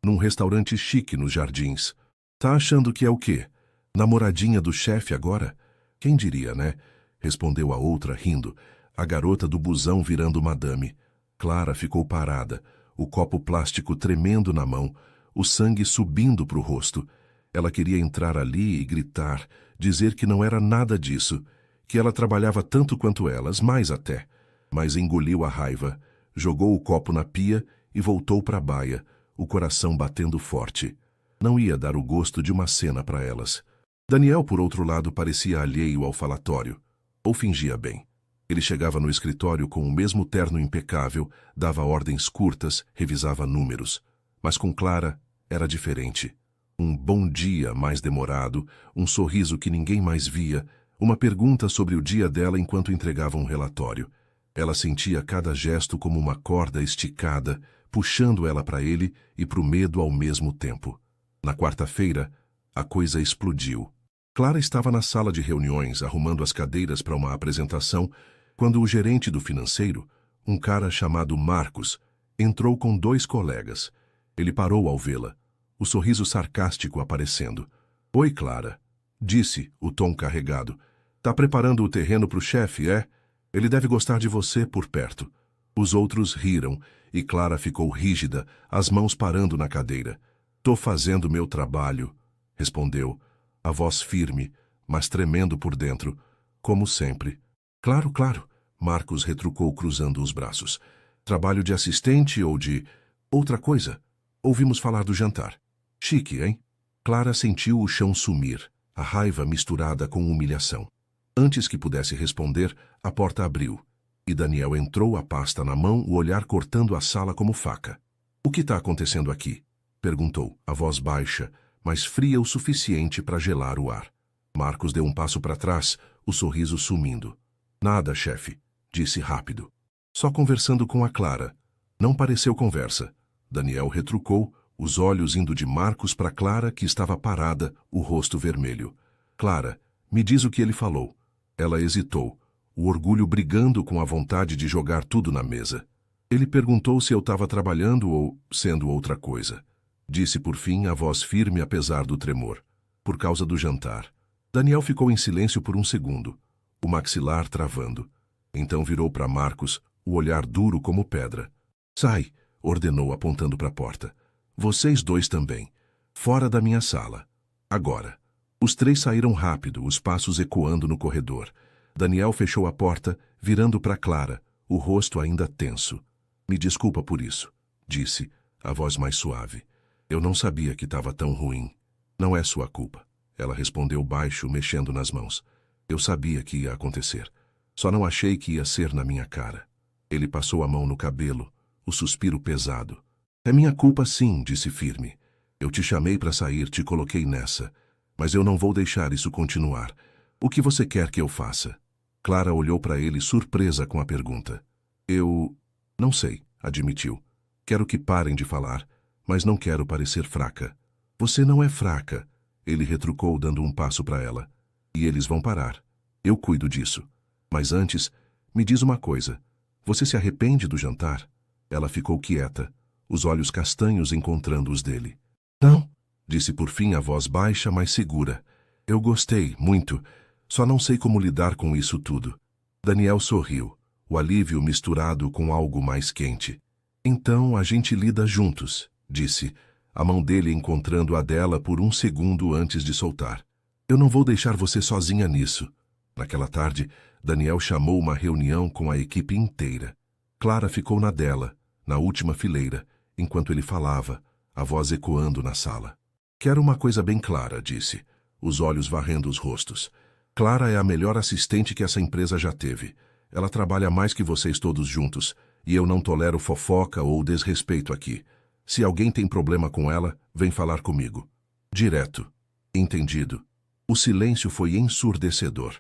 num restaurante chique nos Jardins. Tá achando que é o quê? Namoradinha do chefe agora? Quem diria, né? Respondeu a outra, rindo, a garota do busão virando madame. Clara ficou parada, o copo plástico tremendo na mão, o sangue subindo para o rosto. Ela queria entrar ali e gritar, dizer que não era nada disso, que ela trabalhava tanto quanto elas, mais até. Mas engoliu a raiva, jogou o copo na pia e voltou para a baia, o coração batendo forte. Não ia dar o gosto de uma cena para elas. Daniel, por outro lado, parecia alheio ao falatório. Ou fingia bem. Ele chegava no escritório com o mesmo terno impecável, dava ordens curtas, revisava números. Mas com Clara era diferente. Um bom dia mais demorado, um sorriso que ninguém mais via, uma pergunta sobre o dia dela enquanto entregava um relatório. Ela sentia cada gesto como uma corda esticada, puxando ela para ele e para o medo ao mesmo tempo. Na quarta-feira, a coisa explodiu. Clara estava na sala de reuniões, arrumando as cadeiras para uma apresentação, quando o gerente do financeiro, um cara chamado Marcos, entrou com dois colegas. Ele parou ao vê-la, o sorriso sarcástico aparecendo. Oi, Clara, disse, o tom carregado. Tá preparando o terreno para o chefe, é? Ele deve gostar de você por perto. Os outros riram, e Clara ficou rígida, as mãos parando na cadeira. Tô fazendo meu trabalho, respondeu, a voz firme, mas tremendo por dentro, como sempre. Claro, claro, Marcos retrucou cruzando os braços. Trabalho de assistente ou de... outra coisa? Ouvimos falar do jantar. Chique, hein? Clara sentiu o chão sumir, a raiva misturada com humilhação. Antes que pudesse responder, a porta abriu, e Daniel entrou, a pasta na mão, o olhar cortando a sala como faca. O que está acontecendo aqui? Perguntou, a voz baixa, mas fria o suficiente para gelar o ar. Marcos deu um passo para trás, o sorriso sumindo. Nada, chefe, disse rápido. Só conversando com a Clara. Não pareceu conversa. Daniel retrucou, os olhos indo de Marcos para Clara, que estava parada, o rosto vermelho. Clara, me diz o que ele falou. Ela hesitou, o orgulho brigando com a vontade de jogar tudo na mesa. Ele perguntou se eu estava trabalhando ou sendo outra coisa. Disse por fim, a voz firme apesar do tremor. Por causa do jantar. Daniel ficou em silêncio por um segundo, o maxilar travando. Então virou para Marcos, o olhar duro como pedra. Sai, ordenou apontando para a porta. Vocês dois também. Fora da minha sala. Agora. Os três saíram rápido, os passos ecoando no corredor. Daniel fechou a porta, virando para Clara, o rosto ainda tenso. Me desculpa por isso, disse, a voz mais suave. Eu não sabia que estava tão ruim. Não é sua culpa. Ela respondeu baixo, mexendo nas mãos. Eu sabia que ia acontecer. Só não achei que ia ser na minha cara. Ele passou a mão no cabelo, o suspiro pesado. É minha culpa sim, disse firme. Eu te chamei para sair, te coloquei nessa. Mas eu não vou deixar isso continuar. O que você quer que eu faça? Clara olhou para ele surpresa com a pergunta. Eu... não sei, admitiu. Quero que parem de falar, mas não quero parecer fraca. Você não é fraca, ele retrucou dando um passo para ela. E eles vão parar. Eu cuido disso. Mas antes, me diz uma coisa. Você se arrepende do jantar? Ela ficou quieta, os olhos castanhos encontrando os dele. Não, disse por fim a voz baixa, mas segura. Eu gostei, muito. Só não sei como lidar com isso tudo. Daniel sorriu, o alívio misturado com algo mais quente. Então a gente lida juntos, disse, a mão dele encontrando a dela por um segundo antes de soltar. Eu não vou deixar você sozinha nisso. Naquela tarde, Daniel chamou uma reunião com a equipe inteira. Clara ficou na dela, na última fileira, enquanto ele falava, a voz ecoando na sala. Quero uma coisa bem clara, disse, os olhos varrendo os rostos. Clara é a melhor assistente que essa empresa já teve. Ela trabalha mais que vocês todos juntos, e eu não tolero fofoca ou desrespeito aqui. Se alguém tem problema com ela, vem falar comigo. Direto. Entendido. O silêncio foi ensurdecedor.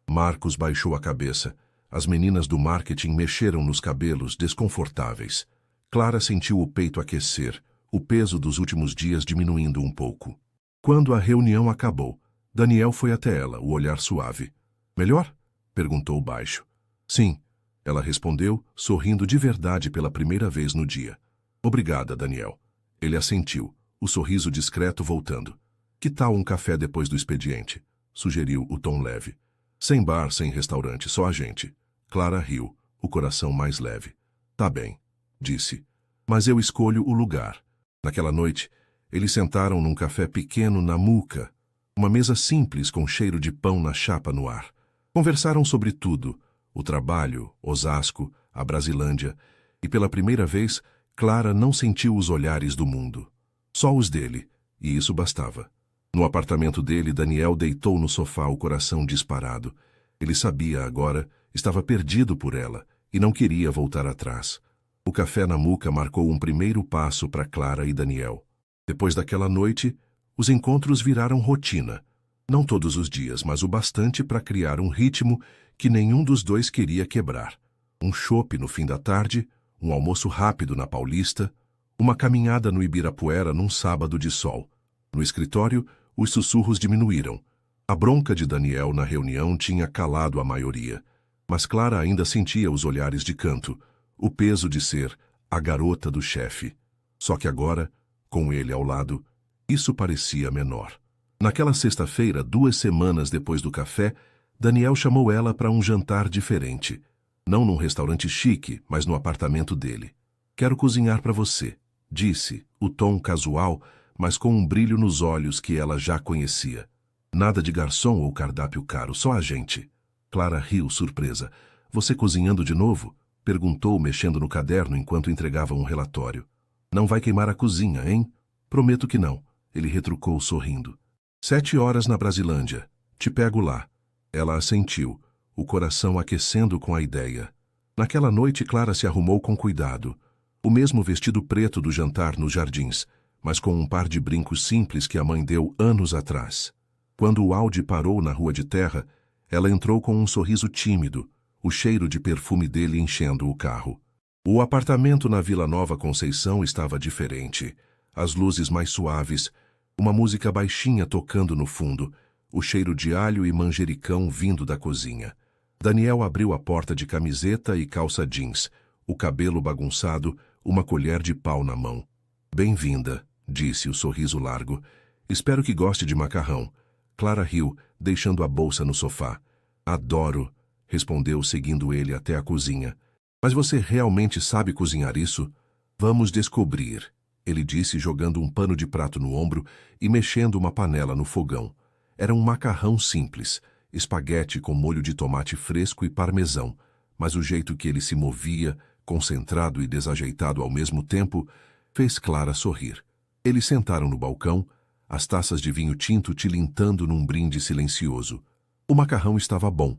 Marcos baixou a cabeça. As meninas do marketing mexeram nos cabelos, desconfortáveis. Clara sentiu o peito aquecer, o peso dos últimos dias diminuindo um pouco. Quando a reunião acabou, Daniel foi até ela, o olhar suave. Melhor? Perguntou baixo. Sim, ela respondeu, sorrindo de verdade pela primeira vez no dia. Obrigada, Daniel. Ele assentiu, o sorriso discreto voltando. Que tal um café depois do expediente? Sugeriu o tom leve. Sem bar, sem restaurante, só a gente. Clara riu, o coração mais leve. Tá bem, disse. Mas eu escolho o lugar. Naquela noite, eles sentaram num café pequeno na Muca, uma mesa simples com cheiro de pão na chapa no ar. Conversaram sobre tudo, o trabalho, Osasco, a Brasilândia, e pela primeira vez, Clara não sentiu os olhares do mundo. Só os dele, e isso bastava. No apartamento dele, Daniel deitou no sofá, o coração disparado. Ele sabia agora, estava perdido por ela, e não queria voltar atrás. O café na Muca marcou um primeiro passo para Clara e Daniel. Depois daquela noite, os encontros viraram rotina. Não todos os dias, mas o bastante para criar um ritmo que nenhum dos dois queria quebrar. Um chopp no fim da tarde, um almoço rápido na Paulista, uma caminhada no Ibirapuera num sábado de sol. No escritório, os sussurros diminuíram. A bronca de Daniel na reunião tinha calado a maioria, mas Clara ainda sentia os olhares de canto, o peso de ser a garota do chefe. Só que agora, com ele ao lado, isso parecia menor. Naquela sexta-feira, 2 semanas depois do café, Daniel chamou ela para um jantar diferente. Não num restaurante chique, mas no apartamento dele. Quero cozinhar para você, disse, o tom casual, mas com um brilho nos olhos que ela já conhecia. Nada de garçom ou cardápio caro, só a gente. Clara riu, surpresa. Você cozinhando de novo? Perguntou, mexendo no caderno enquanto entregava um relatório. Não vai queimar a cozinha, hein? Prometo que não. Ele retrucou, sorrindo. 7 horas na Brasilândia. Te pego lá. Ela assentiu, o coração aquecendo com a ideia. Naquela noite, Clara se arrumou com cuidado. O mesmo vestido preto do jantar nos jardins, mas com um par de brincos simples que a mãe deu anos atrás. Quando o Audi parou na rua de terra, ela entrou com um sorriso tímido, o cheiro de perfume dele enchendo o carro. O apartamento na Vila Nova Conceição estava diferente. As luzes mais suaves, uma música baixinha tocando no fundo, o cheiro de alho e manjericão vindo da cozinha. Daniel abriu a porta de camiseta e calça jeans, o cabelo bagunçado, uma colher de pau na mão. Bem-vinda, disse o sorriso largo. Espero que goste de macarrão. Clara riu, deixando a bolsa no sofá. Adoro, respondeu seguindo ele até a cozinha. Mas você realmente sabe cozinhar isso? Vamos descobrir, ele disse, jogando um pano de prato no ombro e mexendo uma panela no fogão. Era um macarrão simples, espaguete com molho de tomate fresco e parmesão, mas o jeito que ele se movia, concentrado e desajeitado ao mesmo tempo, fez Clara sorrir. Eles sentaram no balcão, as taças de vinho tinto tilintando num brinde silencioso. O macarrão estava bom,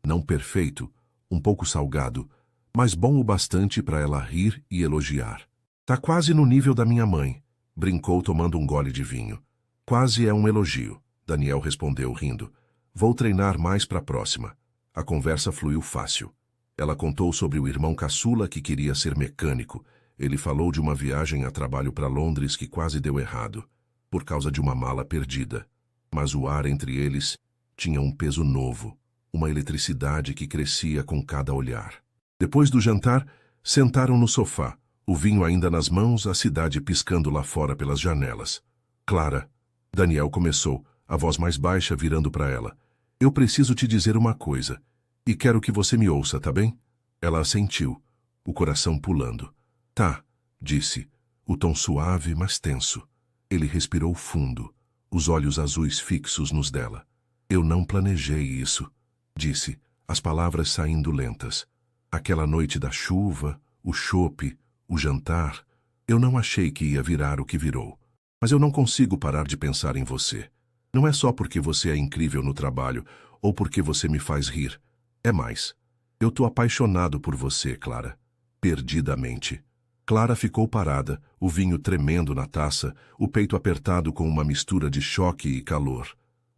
não perfeito, um pouco salgado, mas bom o bastante para ela rir e elogiar. Tá quase no nível da minha mãe, brincou tomando um gole de vinho. Quase é um elogio, Daniel respondeu rindo. Vou treinar mais para a próxima. A conversa fluiu fácil. Ela contou sobre o irmão caçula que queria ser mecânico. Ele falou de uma viagem a trabalho para Londres que quase deu errado, por causa de uma mala perdida. Mas o ar entre eles tinha um peso novo, uma eletricidade que crescia com cada olhar. Depois do jantar, sentaram no sofá, o vinho ainda nas mãos, a cidade piscando lá fora pelas janelas. Clara, Daniel começou, a voz mais baixa virando para ela. Eu preciso te dizer uma coisa, e quero que você me ouça, tá bem? Ela assentiu, o coração pulando. Tá, disse, o tom suave, mas tenso. Ele respirou fundo, os olhos azuis fixos nos dela. Eu não planejei isso, disse, as palavras saindo lentas. Aquela noite da chuva, o chope, o jantar, eu não achei que ia virar o que virou. Mas eu não consigo parar de pensar em você. Não é só porque você é incrível no trabalho ou porque você me faz rir. É mais. Eu tô apaixonado por você, Clara. Perdidamente. Clara ficou parada, o vinho tremendo na taça, o peito apertado com uma mistura de choque e calor.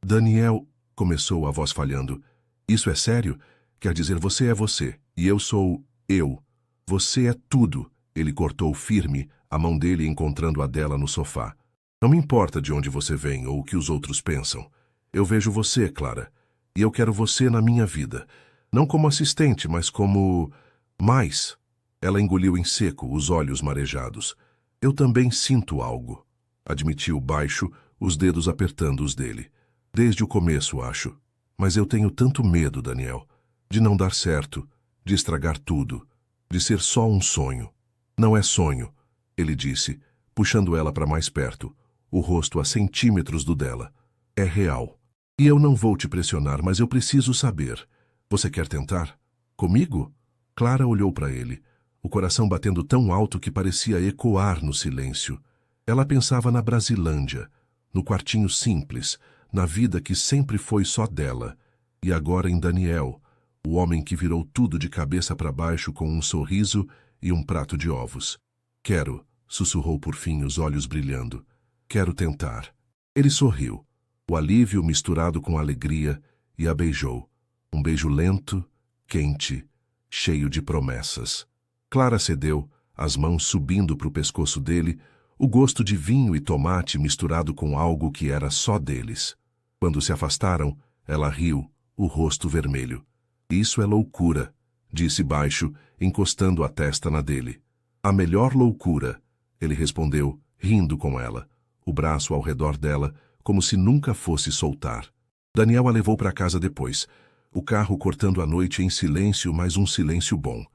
Daniel, começou a voz falhando. Isso é sério? Quer dizer, você é você, e eu sou eu. Você é tudo. Ele cortou firme, a mão dele encontrando a dela no sofá. Não me importa de onde você vem ou o que os outros pensam. Eu vejo você, Clara, e eu quero você na minha vida. Não como assistente, mas como... mais. Ela engoliu em seco, os olhos marejados. Eu também sinto algo, admitiu baixo, os dedos apertando os dele. Desde o começo, acho. Mas eu tenho tanto medo, Daniel, de não dar certo, de estragar tudo, de ser só um sonho. Não é sonho, ele disse, puxando ela para mais perto, o rosto a centímetros do dela. É real. E eu não vou te pressionar, mas eu preciso saber. Você quer tentar? Comigo? Clara olhou para ele, o coração batendo tão alto que parecia ecoar no silêncio. Ela pensava na Brasilândia, no quartinho simples, na vida que sempre foi só dela, e agora em Daniel, o homem que virou tudo de cabeça para baixo com um sorriso e um prato de ovos. Quero, sussurrou por fim, os olhos brilhando. Quero tentar. Ele sorriu, o alívio misturado com a alegria, e a beijou. Um beijo lento, quente, cheio de promessas. Clara cedeu, as mãos subindo para o pescoço dele, o gosto de vinho e tomate misturado com algo que era só deles. Quando se afastaram, ela riu, o rosto vermelho. Isso é loucura, disse baixo, encostando a testa na dele. A melhor loucura, ele respondeu, rindo com ela, o braço ao redor dela, como se nunca fosse soltar. Daniel a levou para casa depois, o carro cortando a noite em silêncio, mas um silêncio bom.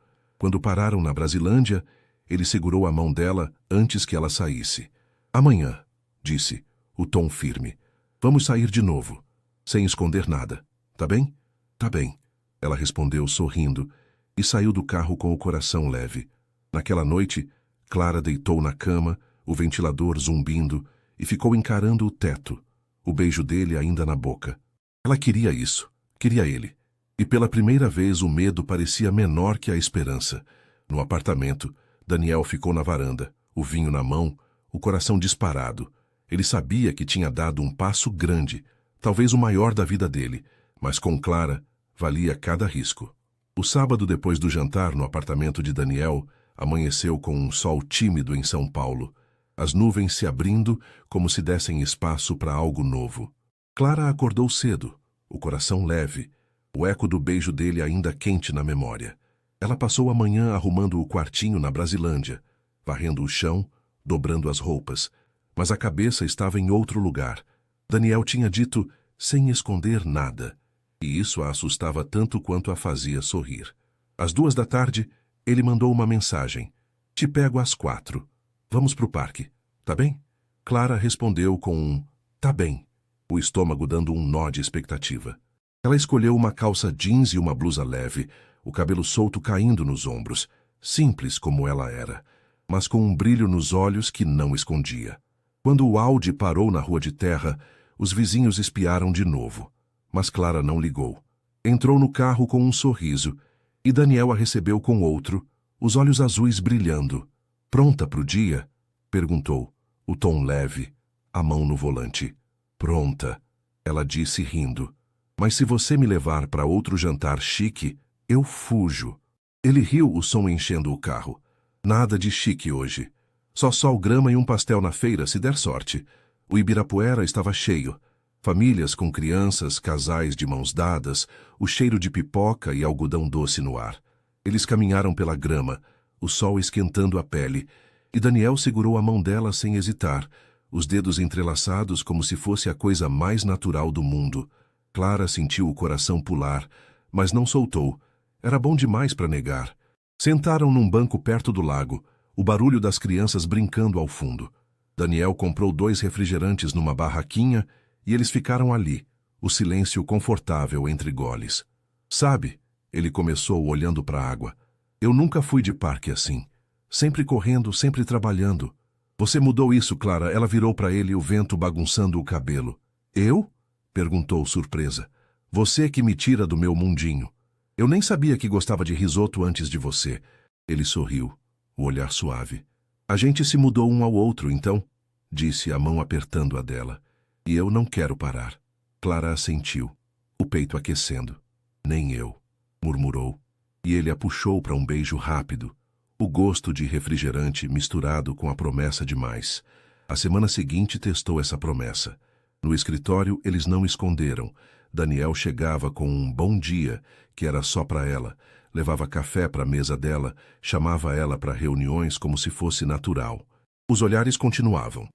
Quando pararam na Brasilândia, ele segurou a mão dela antes que ela saísse. Amanhã, disse, o tom firme. Vamos sair de novo, sem esconder nada. Tá bem? Tá bem, ela respondeu sorrindo, e saiu do carro com o coração leve. Naquela noite, Clara deitou na cama, o ventilador zumbindo, e ficou encarando o teto, o beijo dele ainda na boca. Ela queria isso, queria ele. E pela primeira vez o medo parecia menor que a esperança. No apartamento, Daniel ficou na varanda, o vinho na mão, o coração disparado. Ele sabia que tinha dado um passo grande, talvez o maior da vida dele, mas com Clara valia cada risco. O sábado depois do jantar no apartamento de Daniel, amanheceu com um sol tímido em São Paulo, as nuvens se abrindo como se dessem espaço para algo novo. Clara acordou cedo, o coração leve, o eco do beijo dele ainda quente na memória. Ela passou a manhã arrumando o quartinho na Brasilândia, varrendo o chão, dobrando as roupas, mas a cabeça estava em outro lugar. Daniel tinha dito sem esconder nada, e isso a assustava tanto quanto a fazia sorrir. Às 2 da tarde, ele mandou uma mensagem. Te pego às 4. Vamos pro parque, tá bem? Clara respondeu com um tá bem, o estômago dando um nó de expectativa. Ela escolheu uma calça jeans e uma blusa leve, o cabelo solto caindo nos ombros, simples como ela era, mas com um brilho nos olhos que não escondia. Quando o Audi parou na rua de terra, os vizinhos espiaram de novo, mas Clara não ligou. Entrou no carro com um sorriso, e Daniel a recebeu com outro, os olhos azuis brilhando. Pronta pro dia? Perguntou, o tom leve, a mão no volante. Pronta, ela disse rindo. Mas se você me levar para outro jantar chique, eu fujo. Ele riu, o som enchendo o carro. Nada de chique hoje. Só sol, grama e um pastel na feira, se der sorte. O Ibirapuera estava cheio. Famílias com crianças, casais de mãos dadas, o cheiro de pipoca e algodão doce no ar. Eles caminharam pela grama, o sol esquentando a pele, e Daniel segurou a mão dela sem hesitar, os dedos entrelaçados como se fosse a coisa mais natural do mundo. Clara sentiu o coração pular, mas não soltou. Era bom demais para negar. Sentaram num banco perto do lago, o barulho das crianças brincando ao fundo. Daniel comprou 2 refrigerantes numa barraquinha e eles ficaram ali, o silêncio confortável entre goles. Sabe, ele começou olhando para a água. Eu nunca fui de parque assim. Sempre correndo, sempre trabalhando. Você mudou isso, Clara. Ela virou para ele, o vento bagunçando o cabelo. Eu? Perguntou surpresa. Você que me tira do meu mundinho. Eu nem sabia que gostava de risoto antes de você. Ele sorriu, o olhar suave. A gente se mudou um ao outro, então, disse, a mão apertando a dela. E eu não quero parar. Clara assentiu, o peito aquecendo. Nem eu, murmurou. E ele a puxou para um beijo rápido. O gosto de refrigerante misturado com a promessa de mais. A semana seguinte testou essa promessa. No escritório, eles não esconderam. Daniel chegava com um bom dia, que era só para ela. Levava café para a mesa dela, chamava ela para reuniões como se fosse natural. Os olhares continuavam,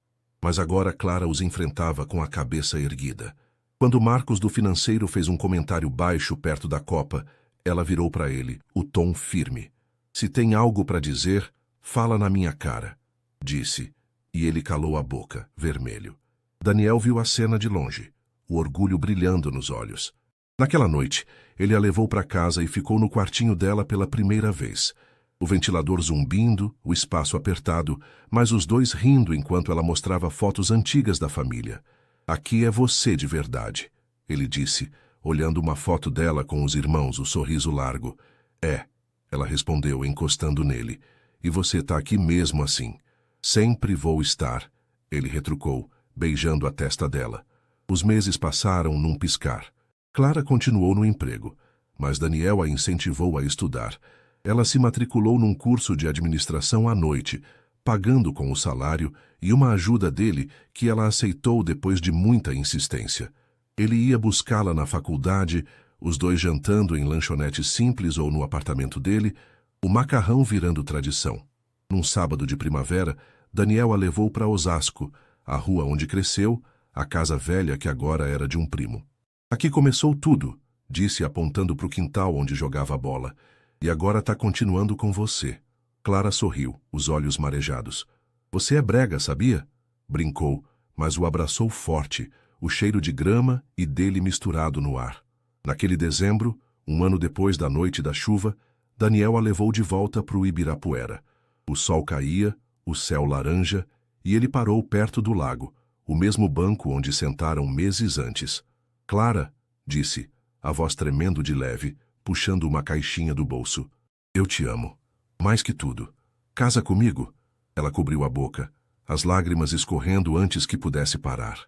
mas agora Clara os enfrentava com a cabeça erguida. Quando Marcos do financeiro fez um comentário baixo perto da copa, ela virou para ele, o tom firme. Se tem algo para dizer, fala na minha cara, disse, e ele calou a boca, vermelho. Daniel viu a cena de longe, o orgulho brilhando nos olhos. Naquela noite, ele a levou para casa e ficou no quartinho dela pela primeira vez. O ventilador zumbindo, o espaço apertado, mas os dois rindo enquanto ela mostrava fotos antigas da família. Aqui é você de verdade, ele disse, olhando uma foto dela com os irmãos, o sorriso largo. É, ela respondeu, encostando nele. E você tá aqui mesmo assim. Sempre vou estar, ele retrucou, beijando a testa dela. Os meses passaram num piscar. Clara continuou no emprego, mas Daniel a incentivou a estudar. Ela se matriculou num curso de administração à noite, pagando com o salário e uma ajuda dele que ela aceitou depois de muita insistência. Ele ia buscá-la na faculdade, os dois jantando em lanchonete simples ou no apartamento dele, o macarrão virando tradição. Num sábado de primavera, Daniel a levou para Osasco, a rua onde cresceu, a casa velha que agora era de um primo. Aqui começou tudo, disse apontando para o quintal onde jogava a bola. E agora está continuando com você. Clara sorriu, os olhos marejados. Você é brega, sabia? Brincou, mas o abraçou forte, o cheiro de grama e dele misturado no ar. Naquele dezembro, um ano depois da noite da chuva, Daniel a levou de volta para o Ibirapuera. O sol caía, o céu laranja, e ele parou perto do lago, o mesmo banco onde sentaram meses antes. Clara, disse, a voz tremendo de leve, puxando uma caixinha do bolso. Eu te amo. Mais que tudo. Casa comigo? Ela cobriu a boca, as lágrimas escorrendo antes que pudesse parar.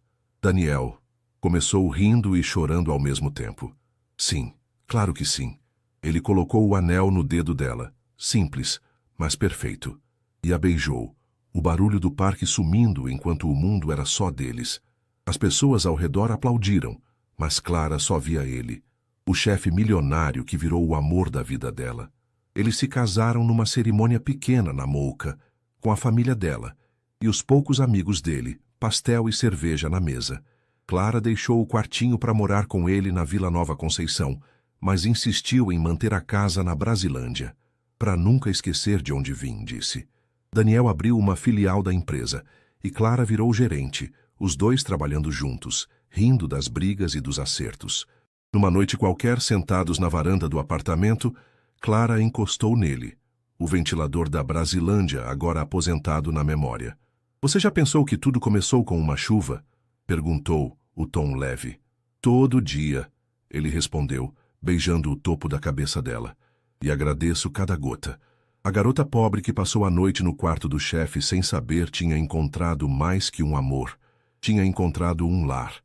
Daniel começou rindo e chorando ao mesmo tempo. Sim, claro que sim. Ele colocou o anel no dedo dela, simples, mas perfeito, e a beijou, o barulho do parque sumindo enquanto o mundo era só deles. As pessoas ao redor aplaudiram, mas Clara só via ele, o chefe milionário que virou o amor da vida dela. Eles se casaram numa cerimônia pequena na Mouca, com a família dela, e os poucos amigos dele, pastel e cerveja na mesa. Clara deixou o quartinho para morar com ele na Vila Nova Conceição, mas insistiu em manter a casa na Brasilândia. Para nunca esquecer de onde vim, disse. Daniel abriu uma filial da empresa, e Clara virou gerente, os dois trabalhando juntos, rindo das brigas e dos acertos. Numa noite qualquer, sentados na varanda do apartamento, Clara encostou nele, o ventilador da Brasilândia agora aposentado na memória. Você já pensou que tudo começou com uma chuva? Perguntou, o tom leve. Todo dia, ele respondeu, beijando o topo da cabeça dela. E agradeço cada gota. A garota pobre que passou a noite no quarto do chefe sem saber tinha encontrado mais que um amor. Tinha encontrado um lar.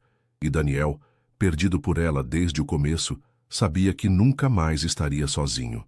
E Daniel, perdido por ela desde o começo, sabia que nunca mais estaria sozinho.